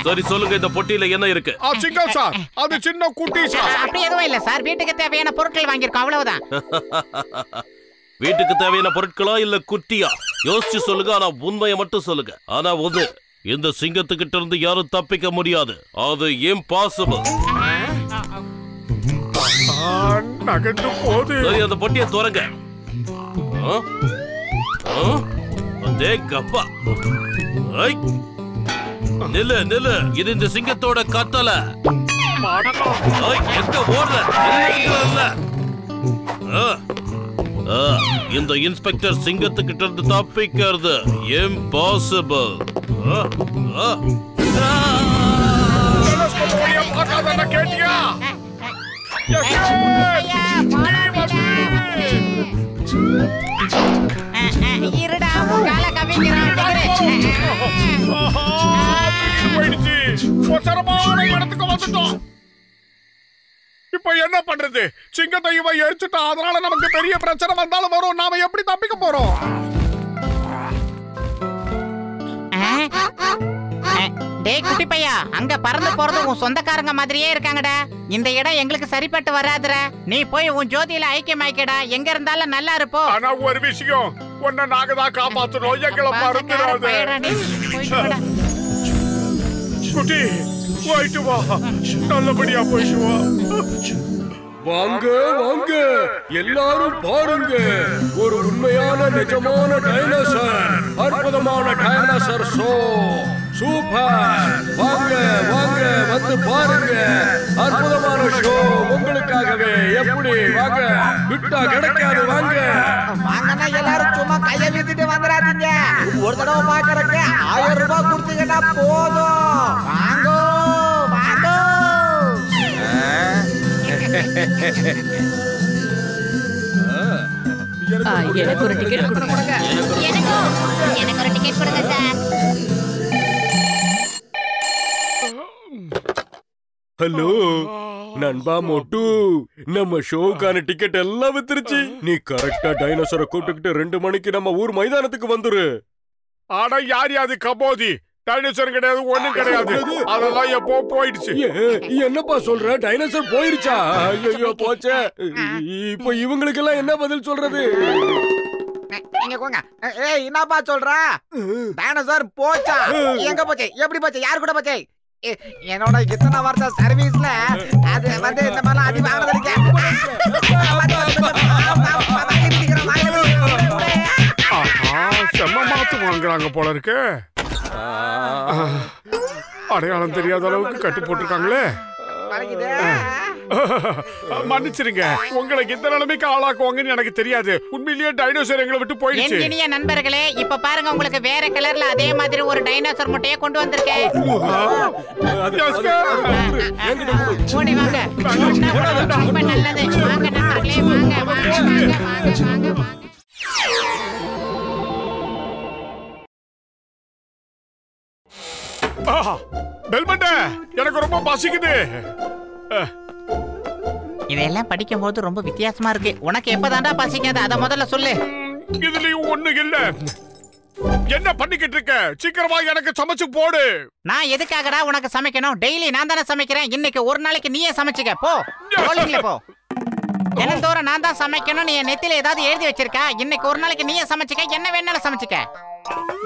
சரி சொல்லுங்க, இந்த பொட்டியில என்ன இருக்கு? சிங்கம் சார், அது சின்ன குட்டி சார். அப்படி எதுவும் இல்ல சார். வீட்டுக்கு தேவையான பொருட்கள் வாங்கியிருக்கோம், அவ்வளவுதான். வீட்டுக்கு தேவையான பொருட்களா இல்ல குட்டியா? யோசிச்சு சொல்லுங்க. ஆனா உண்மையை மட்டும் சொல்லுங்க. ஆனா ஒண்ணு, இந்த சிங்கத்துக்கிட்ட இருந்து யாரும் தப்பிக்க முடியாது. அது இம்பாசிபிள். நகர்ந்து போது. சரி, அந்த பொட்டியை திறங்க. கப்பா, நில்லு நில்லு. இது இந்த சிங்கத்தோட கட்டளை. எங்க ஓடுற? இந்த இன்ஸ்பெக்டர் சிங்கத்துக்கிட்ட இருந்து தப்பிக்கிறது இம்பாசிபிள். கேட்டியா? இருடா, கால கவிக்கிறான். போயிடுச்சு. இடத்துக்கு வந்துட்டோம். இப்ப இப்ப என்ன பண்றது? சிங்கத்தை இவன் எரிச்சுட்டான். அதனால நமக்கு பெரிய பிரச்சனை வந்தாலும் வரும். நாம எப்படி தப்பிக்க போறோம்? டேய் குட்டி பையா, அங்க பறந்து போறது உன் சொந்தக்காரங்க மாதிரியே இருக்காங்கடா. இந்த இடம் எங்களுக்கு சரிப்பட்டு வராதுடா. நீ போய் உன் ஜோதியில ஐக்கியமாய்க்கடா. எங்க இருந்தாலும் நல்லா இருப்போ. ஆனா ஒரு விஷயம், உன்னை நாங்க தான் காப்பாத்தணும். எங்களை மறந்துடாத. குட்டி போயிட்டு வா, நல்லபடியா போயிட்டு வா. வாங்க வாங்க எல்லாரும் பாருங்க, ஒரு உண்மையான நிஜமான டைனோசர், அற்புதமான டைனோசர் ஷோ. சூப்பர்! வாங்க வாங்க வந்து பாருங்க, அற்புதமான ஷோ உங்களுக்காகவே. எப்படி? வாங்க, விட்டா கிடைக்காது. வாங்க வாங்கன்னா எல்லாரும் சும்மா கையை வீசிட்டு வந்துடாதீங்க. ஒரு தடவை பாக்குறதுக்கு 1000 ரூபாய் கொடுத்தீங்கன்னா போதும். வாங்க வாங்க. எனக்கு ஒரு டிக்கெட் கொடுங்க. எனக்கு ஒரு டிக்கெட் கொடுங்க சார். ஹலோ நண்பா மோட்டு, நம்ம ஷோக்கான டிக்கெட் எல்லாம் வித்துருச்சு. நீ கரெக்டா டைனோசரை கூப்பிட்டுக்கிட்டு 2 மணிக்கு நம்ம ஊர் மைதானத்துக்கு வந்துரு. ஆனா யார் யாது கபோதி? டைனோசர் கிடையாது, ஒண்ணும் கிடையாது. அதெல்லாம் எப்போ போயிடுச்சு. என்னப்பா சொல்ற? டைனோசர் போயிருச்சா? ஐயோ போச்சே. இப்போ இவங்களுக்கு எல்லாம் என்ன பதில் சொல்றது? இங்க போங்க. ஏய் என்னப்பா சொல்ற? டைனோசர் போச்சா? எங்க போச்சு? எப்படி போச்சு? யார் கூட போச்சு? என்னோட இத்தனை வருஷம் சர்வீஸ்ல அது வந்து இந்த மாதிரிலாம் அடி வாங்கினது. செம்ம மாத்து வாங்குறாங்க போல இருக்கு. அடையாளம் தெரியாத அளவுக்கு கட்டு போட்டிருக்காங்களே. மன்னிச்சிருங்க, உங்களுக்கு இந்த நிலைமைக்கு ஆளாக்குவாங்கன்னு எனக்கு தெரியாது. உண்மையிலேயே டைனோசர் எங்களை விட்டு போயிடுச்சு. இனிய நண்பர்களே, இப்ப பாருங்க, உங்களுக்கு வேற கலர்ல அதே மாதிரி ஒரு டைனோசர் முட்டையை கொண்டு வந்திருக்கேன். ஓடி வாங்க, ரொம்ப நல்லது. வாங்க நண்பர்களே, வாங்க வாங்க வாங்க வாங்க வாங்க. பெல்மண்ட, எனக்கு ரொம்ப பசிக்குது. இதெல்லாம் படிக்கும் போது ரொம்ப வித்தியாசமா இருக்கு. உனக்கு எப்பதான்டா பசிக்காது? அத முதல்ல சொல்லு. இதுலயும் ஒண்ணு இல்ல. என்ன பண்ணிக்கிட்டு இருக்க? சீக்கிரமா எனக்கு சமைச்சு போடு. நான் எதுக்காகடா உனக்கு சமைக்கணும்? டெய்லி நான் தானே சமைக்கிறேன். இன்னைக்கு ஒரு நாளைக்கு நீயே சமைச்சுக்க போ. போலிங்ல போ. தினந்தோறும் நான் தான் சமைக்கணும். நீ நெத்தில ஏதாவது எழுதி வச்சிருக்கா? இன்னைக்கு ஒரு நாளைக்கு நீயே சமைச்சுக்க, என்ன வேணாலும் சமைச்சுக்க.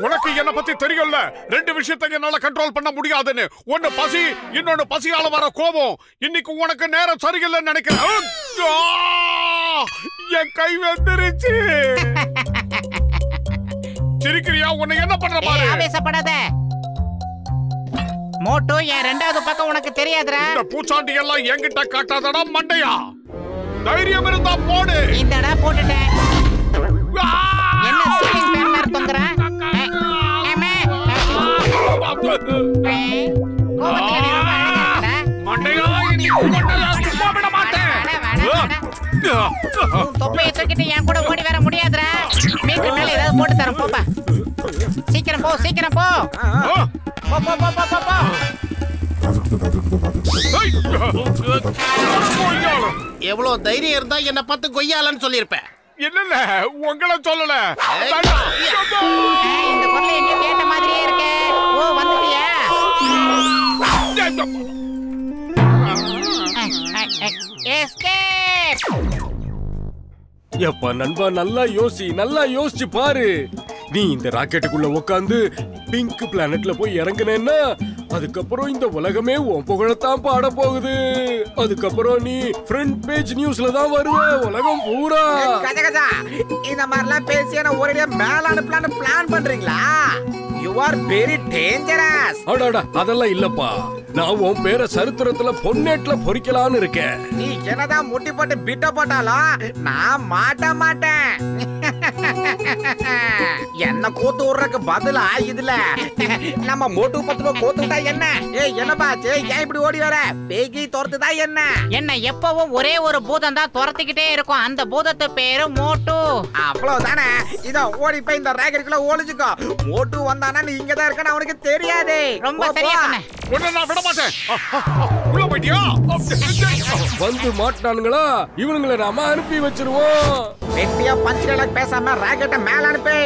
உனக்கு என்ன பத்தி தெரியல. 2 விஷயத்தை என்னால கண்ட்ரோல் பண்ண முடியாதுன்னு. ஒன்னு பசி, இன்னொன்னு பசியால வர கோபம். இன்னைக்கு உனக்கு நேரம் சரியில்லைன்னு நினைக்கிறேன். என் கை வெந்துருச்சு. சிரிக்கிறியா? உன்னை என்ன பண்ற பாரு. ஆவேசப்படாத மோட்டோ. என் 2வது பக்கம் உனக்கு தெரியாதுடா. இந்த பூச்சாண்டி எல்லாம் என்கிட்ட காட்டாதடா மண்டையா. தைரியம் இருந்தா போடு. இந்தடா போட்டுட்டேன். என்ன சீலிங் ஃபேன் மாதிரி தொங்குற? தொப்பையை தூக்கிட்டு என் கூட ஓடி வர முடியாதுடா. மீட்டர் மேல ஏதாவது போட்டு தரேன். போப்பா, சீக்கிரம் போ, சீக்கிரம் போ. போ போ போ போ போ. எவ்வளவு தைரியம் இருந்தா என்ன பார்த்து கொய்யாலன்னு சொல்லிருப்பேன். இல்ல உங்களை சொல்லல. இந்த பொருளை எங்க கேட்ட மாதிரியே இருக்கே. ஓ வந்துட்டியா? எஸ்கேப். எப்பா நண்பா, நல்லா யோசிச்சு பாரு. நீ இந்த ராக்கெட்டுக்குள்ள உட்காந்து பிங்க் பிளானட்ல போய் இறங்குனேன்னா அதுக்கப்புறம் இந்த உலகமே உன் புகழத்தான் பாட போகுது. அதுக்கப்புறம் நீ ஃப்ரண்ட் பேஜ் நியூஸ்ல தான் வருவ, உலகம் பூரா. கஜகஜா, இந்த மாதிரிலாம் பேசி என்ன ஒரேடியா மேல அனுப்பலான்னு பிளான் பண்றீங்களா? You are very dangerous. அடடா, அதெல்லாம் இல்லப்பா. நான் உன் பேரை சரித்திரத்துல பொன்னேட்ல பொறிக்கலான்னு இருக்கேன். நீ என்னதான் முட்டி போட்டு பிட்ட போட்டாலும் நான் மாட்டேன். என்ன கோத்து விடுறதுக்கு பதிலா இதுல நம்ம மோட்டு பத்துவ கோத்து விட்டா என்ன? ஏய் என்னப்பா ஏன் இப்படி ஓடி வர? பேகி துரத்துதா என்ன? என்ன எப்பவும் ஒரே ஒரு பூதம் தான் துரத்திக்கிட்டே இருக்கும். அந்த பூதத்து பேரு மோட்டு. அவ்வளவுதானே. இதோ ஓடி போய் இந்த ராக்கெட்டுக்குள்ள ஒளிஞ்சுக்கோ. மோட்டு வந்தானா நீ இங்கதான் இருக்கன்னு அவனுக்கு தெரியாது. ரொம்ப சரியா சொன்ன. உன்னை நான் விட மாட்டேன். உள்ள போயிட்டியா? வந்து மாட்டானுங்களா இவனுங்களை நாம அனுப்பி வச்சிருவோம். வெட்டியா பஞ்சுகளை பேசாம ராக்கெட்டை மேல அனுப்பி.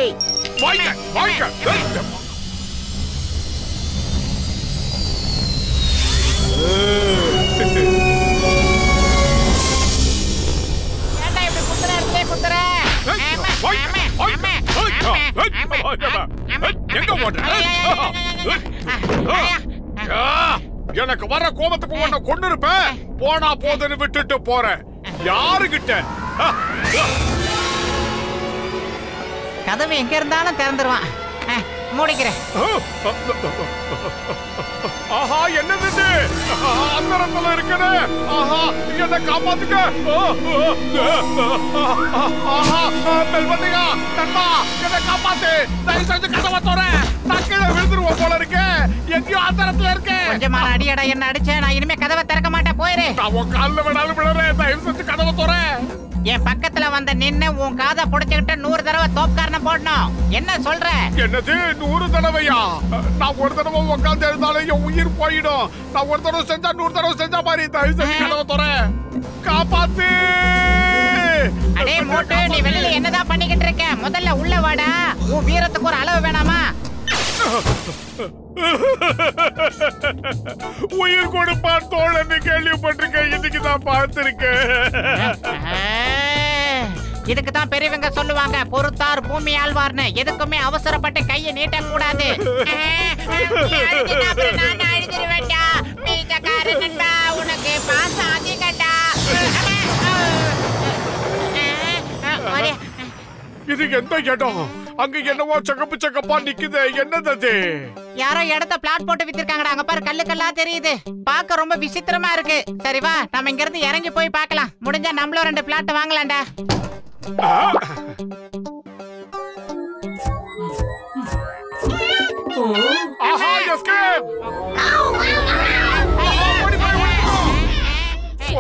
எனக்கு வர கோபத்துக்கு உன்னை கொண்டு இருப்பேன். போனா போதுன்னு விட்டுட்டு போறேன். யாருகிட்ட கதவு எங்க இருந்தாலும் திறந்துருவான். மூடிக்கிறேன். ஆஹா என்னது அந்தரத்துல இருக்குது. ஆஹா என்ன காப்பாத்துக்க. ஆஹா மெல்வந்தியா நண்பா என்ன காப்பாத்து. தயவு செஞ்சு கதவை தோற. நான் கீழே விழுந்துருவோம் போல இருக்கு. எங்கேயோ அந்தரத்துல இருக்கு. கொஞ்சமான அடியடா என்ன அடிச்ச. நான் இனிமே கதவை திறக்க மாட்டேன். போயிரு. நான் உன் காலில் விடாலும் விடுறேன். தயவு செஞ்சு கதவை தோற. என் பக்கத்துல வந்த நின்னு உன் காதை புடிச்சுக்கிட்டு 100 தடவை தோப்காரணம் போடணும். என்ன சொல்ற? என்னது 100 தடவையா? நான் ஒரு தடவை உட்காந்து எழுந்தாலும் என் உயிர் போயிடும். நான் ஒரு தடவை செஞ்சா 100 தடவை செஞ்சா மாதிரி. தயவு செஞ்சு கதவை தோற. காப்பாத்து. அடே மோட்டு நீ வெளியில என்னதான் பண்ணிக்கிட்டு இருக்க? முதல்ல உள்ள வாடா. உன் வீரத்துக்கு ஒரு அளவு வேணாமா? உயிர் கொடுப்பான் தோழன்னு கேள்விப்பட்டிருக்கேன். இன்னைக்கு தான் பார்த்திருக்கேன். இதுக்கு தான் பெரியவங்க சொல்லுவாங்க பொறுத்தார் பூமி ஆழ்வார்னு. எதுக்குமே அவசரப்பட்டு கையை நீட்ட கூடாது. உனக்கு பாசம் அதிகண்டா. இது எந்த இடம்? அங்க என்னவோ சகப்பு சகப்பா நிக்குது. என்னது அது? யாரோ இடத்த பிளாட் போட்டு வித்திருக்காங்கடா. அங்க பாரு கல்லு கல்லா தெரியுது. பார்க்க ரொம்ப விசித்திரமா இருக்கு. சரி வா நம்ம இங்க இருந்து இறங்கி போய் பார்க்கலாம். முடிஞ்சா நம்மளும் 2 பிளாட் வாங்கலாம்டா. ஆஹா எஸ்கேப்.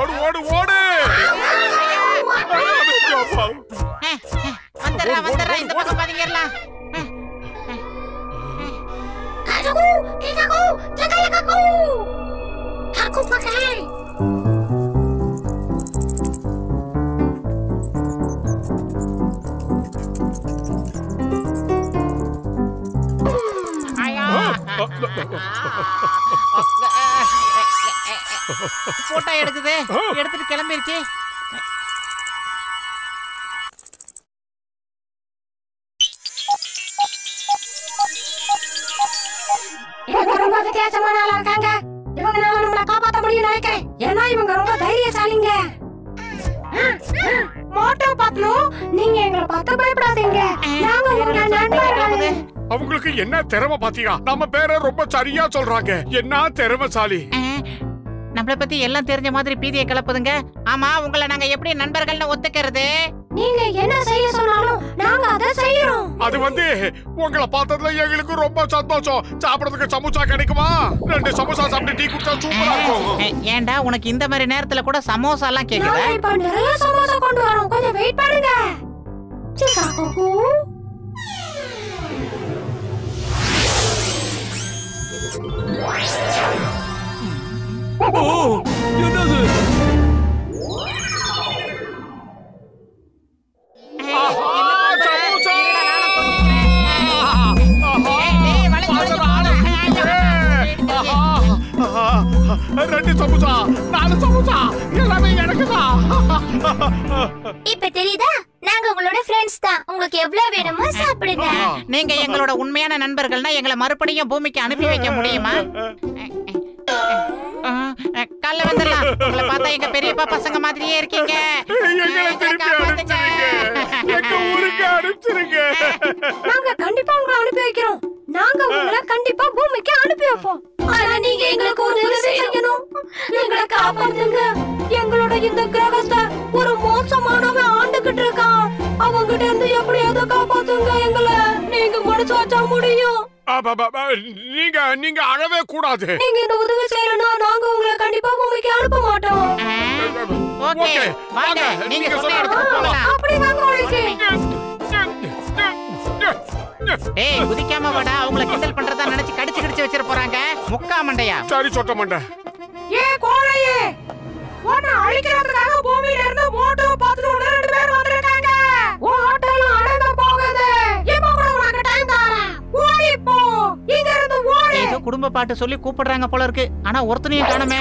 ஓடு ஓடு ஓடு. வந்துடுறா இந்த பக்கம் பாத்தீங்கலாம். போட்டோ எடுக்குது. எடுத்துட்டு கிளம்பிருச்சு. ரொம்ப வித்தியாசமான ஆளா இருக்காங்க. இவங்கனால நம்மள காப்பாத்த முடியும்னு நினைக்கிறேன். ஏன்னா இவங்க ரொம்ப தைரியசாலிங்க. மோட்டோ பத்லு நீங்க எங்களை பார்த்து பயப்படாதீங்க. நாங்க உங்க நண்பர்கள். அவங்களுக்கு என்ன திறமை பாத்தியா? நம்ம பேரை ரொம்ப சரியா சொல்றாங்க. என்ன திறமைசாலி. நம்மள பத்தி எல்லாம் தெரிஞ்ச மாதிரி பீதியை கிளப்புதுங்க. ஆமா உங்களை நாங்க எப்படி நண்பர்கள்னு ஒத்துக்கிறது? நீங்க என்ன செய்ய சொன்னாலும் நாங்க அதை செய்யறோம். அது உங்களை பார்த்ததுல எங்களுக்கு ரொம்ப சந்தோஷம். சாப்பிடறதுக்கு சமோசா கிடைக்குமா? 2 சமோசா சாப்பிட்டு டீ குடிச்சா சூப்பரா இருக்கும். ஏன்டா உனக்கு இந்த மாதிரி நேரத்துல கூட சமோசா எல்லாம் கேக்குதா? நான் இப்ப நிறைய சமோசா கொண்டு வரோம். கொஞ்சம் வெயிட் பண்ணுங்க. சிக்கா குக்கு. ஓ என்னது? சமோசா 4 சமோசா எல்லாமே எனக்குதான். இப்ப தெரியுதா? நாங்க உங்களோட ஃப்ரெண்ட்ஸ் தான். உங்களுக்கு எவ்வளவு வேணுமோ சாப்பிடுங்க. நீங்க எங்களோட உண்மையான நண்பர்கள்னா எங்களை மறுபடியும் பூமிக்கு அனுப்பி வைக்க முடியுமா? காலைல வந்துடலாம். உங்களை பார்த்தா எங்க பெரியப்பா பசங்க மாதிரியே இருக்கீங்க. எங்களை திருப்பி அனுப்பிச்சிருங்க. எங்க ஊருக்கு அனுப்பிச்சிருங்க. நாங்க கண்டிப்பா உங்களை அனுப்பி வைக்கிறோம். நாங்க உங்களை கண்டிப்பா பூமிக்கு அனுப்பி வைப்போம். ஆனா நீங்க எங்களுக்கு ஒரு உதவி செய்யணும். எங்களை காப்பாத்துங்க. எங்களோட இந்த கிரகத்தை ஒரு மோசமானவன் ஆண்டுகிட்டு இருக்கான். அவங்கிட்ட இருந்து எப்படியாவது காப்பாத்துங்க எங்களை. நீங்க மனசு வச்சா முடியும். நீங்க அழவே கூடாது. நீங்க இந்த உதவி செய்யறனா நாங்க உங்களை கண்டிப்பா பூமிக்கு அனுப்ப மாட்டோம். ஓகே வாங்க. நீங்க சொன்ன இடத்துக்கு போலாம். அப்படி வாங்க ஓடிசி. ஏய் குதிக்காம வாடா. அவங்கள கிண்டல் பண்றதா நினைச்சு கடிச்சு கடிச்சு வச்சிர போறாங்க. முக்கா மண்டையா. சரி சொட்ட மண்டை. ஏ கோழையே உன்னை அழிக்கிறதுக்காக பூமியில இருந்து மோட்டோ பார்த்துட்டு 2 பேர் வந்திருக்காங்க. உன் ஆட்டெல்லாம் அடங்க போகுது. இப்போ கூட உனக்கு டைம் தரேன். ஓடி போ. இங்க இருந்து ஓடு. ஏதோ குடும்ப பாட்டு சொல்லி கூப்பிடுறாங்க போல இருக்கு. ஆனா ஒருத்தனையும் காணோமே.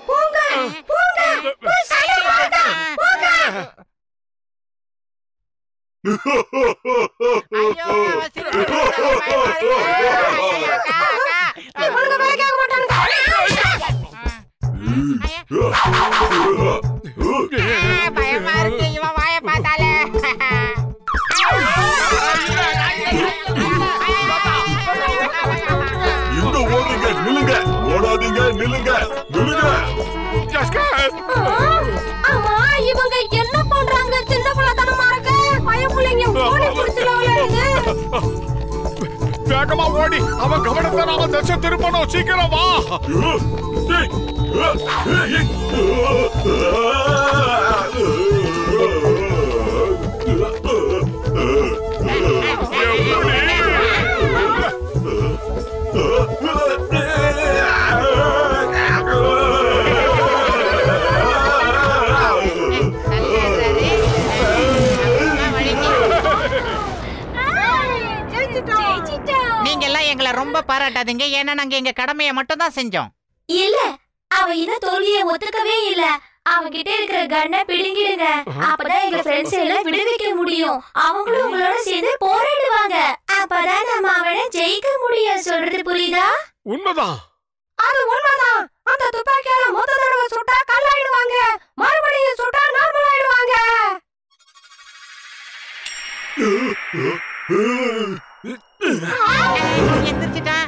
போங்க போங்க. போங்க. ஐயோ பயமா இருக்கு இவன் வாய பார்த்தாலே. இந்த ஓடுங்க நில்லுங்க, ஓடாதீங்க நில்லுங்க நில்லுங்க. ஆமா இவங்க என்ன பண்றாங்க? சின்ன பிள்ளைத்தனமா இருக்கு. பயப்புள்ளைங்க ஓடி புடிச்சலவங்க. வேகமா ஓடி அவன் கவனத்தை நாம திசை திருப்பணும். சீக்கிரம் வா. நீங்க எல்லாம் எங்களை ரொம்ப பாராட்டாதீங்க. ஏன்னா நாங்க எங்க கடமையை மட்டும் தான் செஞ்சோம். இல்ல அவ இன்னும் தோல்வியை ஒத்துக்கவே இல்ல. அவங்கிட்ட இருக்கிற கண்ணை பிடுங்கிடுங்க. அப்பதான் எங்க ஃப்ரெண்ட்ஸ் எல்லாம் விடுவிக்க முடியும். அவங்களும் உங்களோட சேர்ந்து போராடுவாங்க. அப்பதான் நம்ம அவனை ஜெயிக்க முடியும். சொல்றது புரியுதா? உண்மைதான். அது உண்மைதான். அந்த துப்பாக்கியால மொத்த தடவை சுட்டா கல்லாயிடுவாங்க. மறுபடியும் சுட்டா நார்மல் ஆயிடுவாங்க. எந்திரிச்சிட்டான்.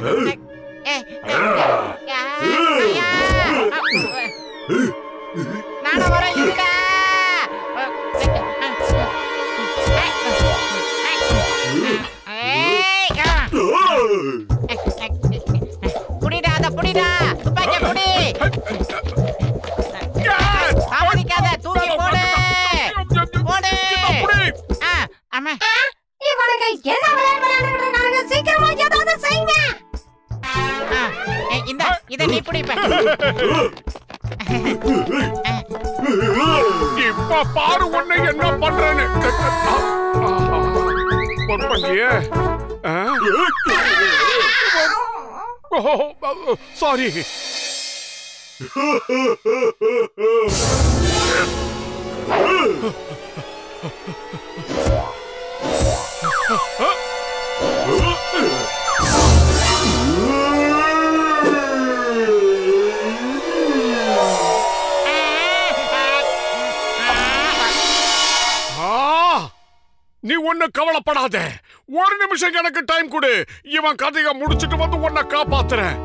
நானும் வரேன் இருடா. புடிடா அத புடிடா. துப்பாக்கிய புடி. அவதிக்காத தூக்கி போடு. போடு. அம்மா இவனுக்கு என்ன விளையாட்டு இருக்காங்க? சீக்கிரமா ஏதாவது செய்யுங்க. இந்த இத நீ புடிப்ப. இப்ப பாரு உன்னை என்ன பண்றேன்னு. பண்ணியே. சாரி. நீ ஒண்ணு கவலைப்படாத. ஒரு நிமிஷம் எனக்கு டைம் கொடு. இவன் கதையை முடிச்சிட்டு வந்து உன்னை காப்பாத்துறேன்.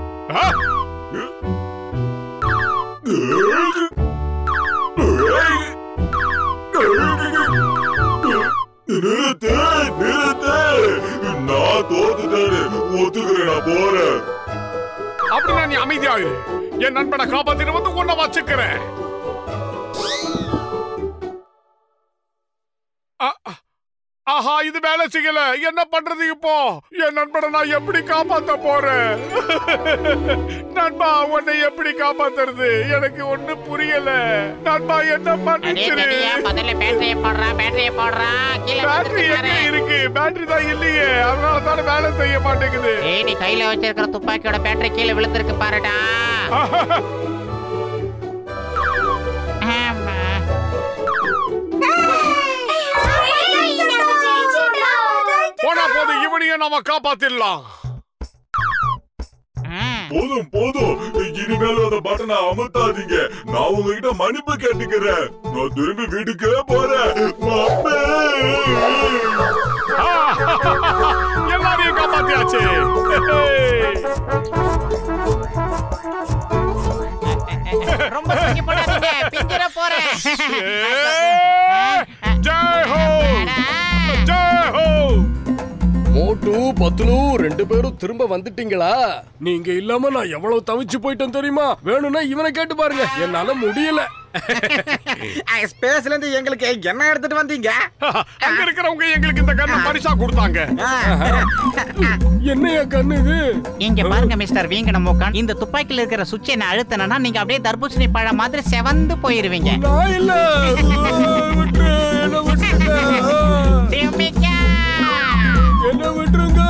நிறுத்து நிறுத்து. நான் தோத்துட்டேன். ஒத்துக்கிறேன், நான் போறேன். அப்படின்னா நீ அமைதியாகு. என் நண்பனை காப்பாத்திட்டு வந்து உன்னை வச்சுக்கிறேன். ஆஹா, இது வேலை செய்யல. என்ன பண்றது இப்போ? என் நண்பனை நான் எப்படி காப்பாத்த போறேன்? நண்பா, உன்னை எப்படி காப்பாத்துறது? எனக்கு ஒண்ணு புரியல. நண்பா, என்ன பண்ணிச்சிரு? முதல்ல பேட்டரிய போடுறா, பேட்டரிய போடுறா. பேட்டரி எங்க இருக்கு? பேட்டரி தான் இல்லையே. அதனால தான் வேலை செய்ய மாட்டேங்குது. ஏய், நீ கையில வச்சிருக்கிற துப்பாக்கியோட பேட்டரி கீழே விழுந்திருக்கு பாருடா. போனா போது இவனையும் நாம காப்பாத்திடலாம். போதும் போதும். இனிமேல் அந்த பட்டனை அமுத்தாதீங்க. நான் உங்ககிட்ட மன்னிப்பு கேட்டுக்கிறேன். நான் திரும்பி வீட்டுக்கே போறேன். எல்லாரையும் காப்பாத்தியாச்சு. ரொம்ப சங்கி போடாதீங்க, பிஞ்சிர போறேன். ஜெய் ஹோ, ஜெய் ஹோ. மோட்டு பத்லு 2 பேரும் திரும்ப வந்துட்டீங்களா? நீங்க இல்லாம நான் எவ்வளவு தவிச்சு போயிட்டேன் தெரியுமா? வேணும்னா இவனை கேட்டு பாருங்க. என்னால முடியல. ஸ்பேஸ்ல இருந்து எங்களுக்கு என்ன எடுத்துட்டு வந்தீங்க? அங்க இருக்கிறவங்க எங்களுக்கு இந்த கண்ணை பரிசா கொடுத்தாங்க. என்னையா கண்ணு இது? இங்க பாருங்க மிஸ்டர் வீங்கன மூக்கான், இந்த துப்பாக்கில இருக்கிற சுவிட்சை நான் அழுத்தினா நீங்க அப்படியே தர்பூசணி பழம் மாதிரி செவந்து போயிருவீங்க. நான் இல்ல. என்ன விட்டுருங்க.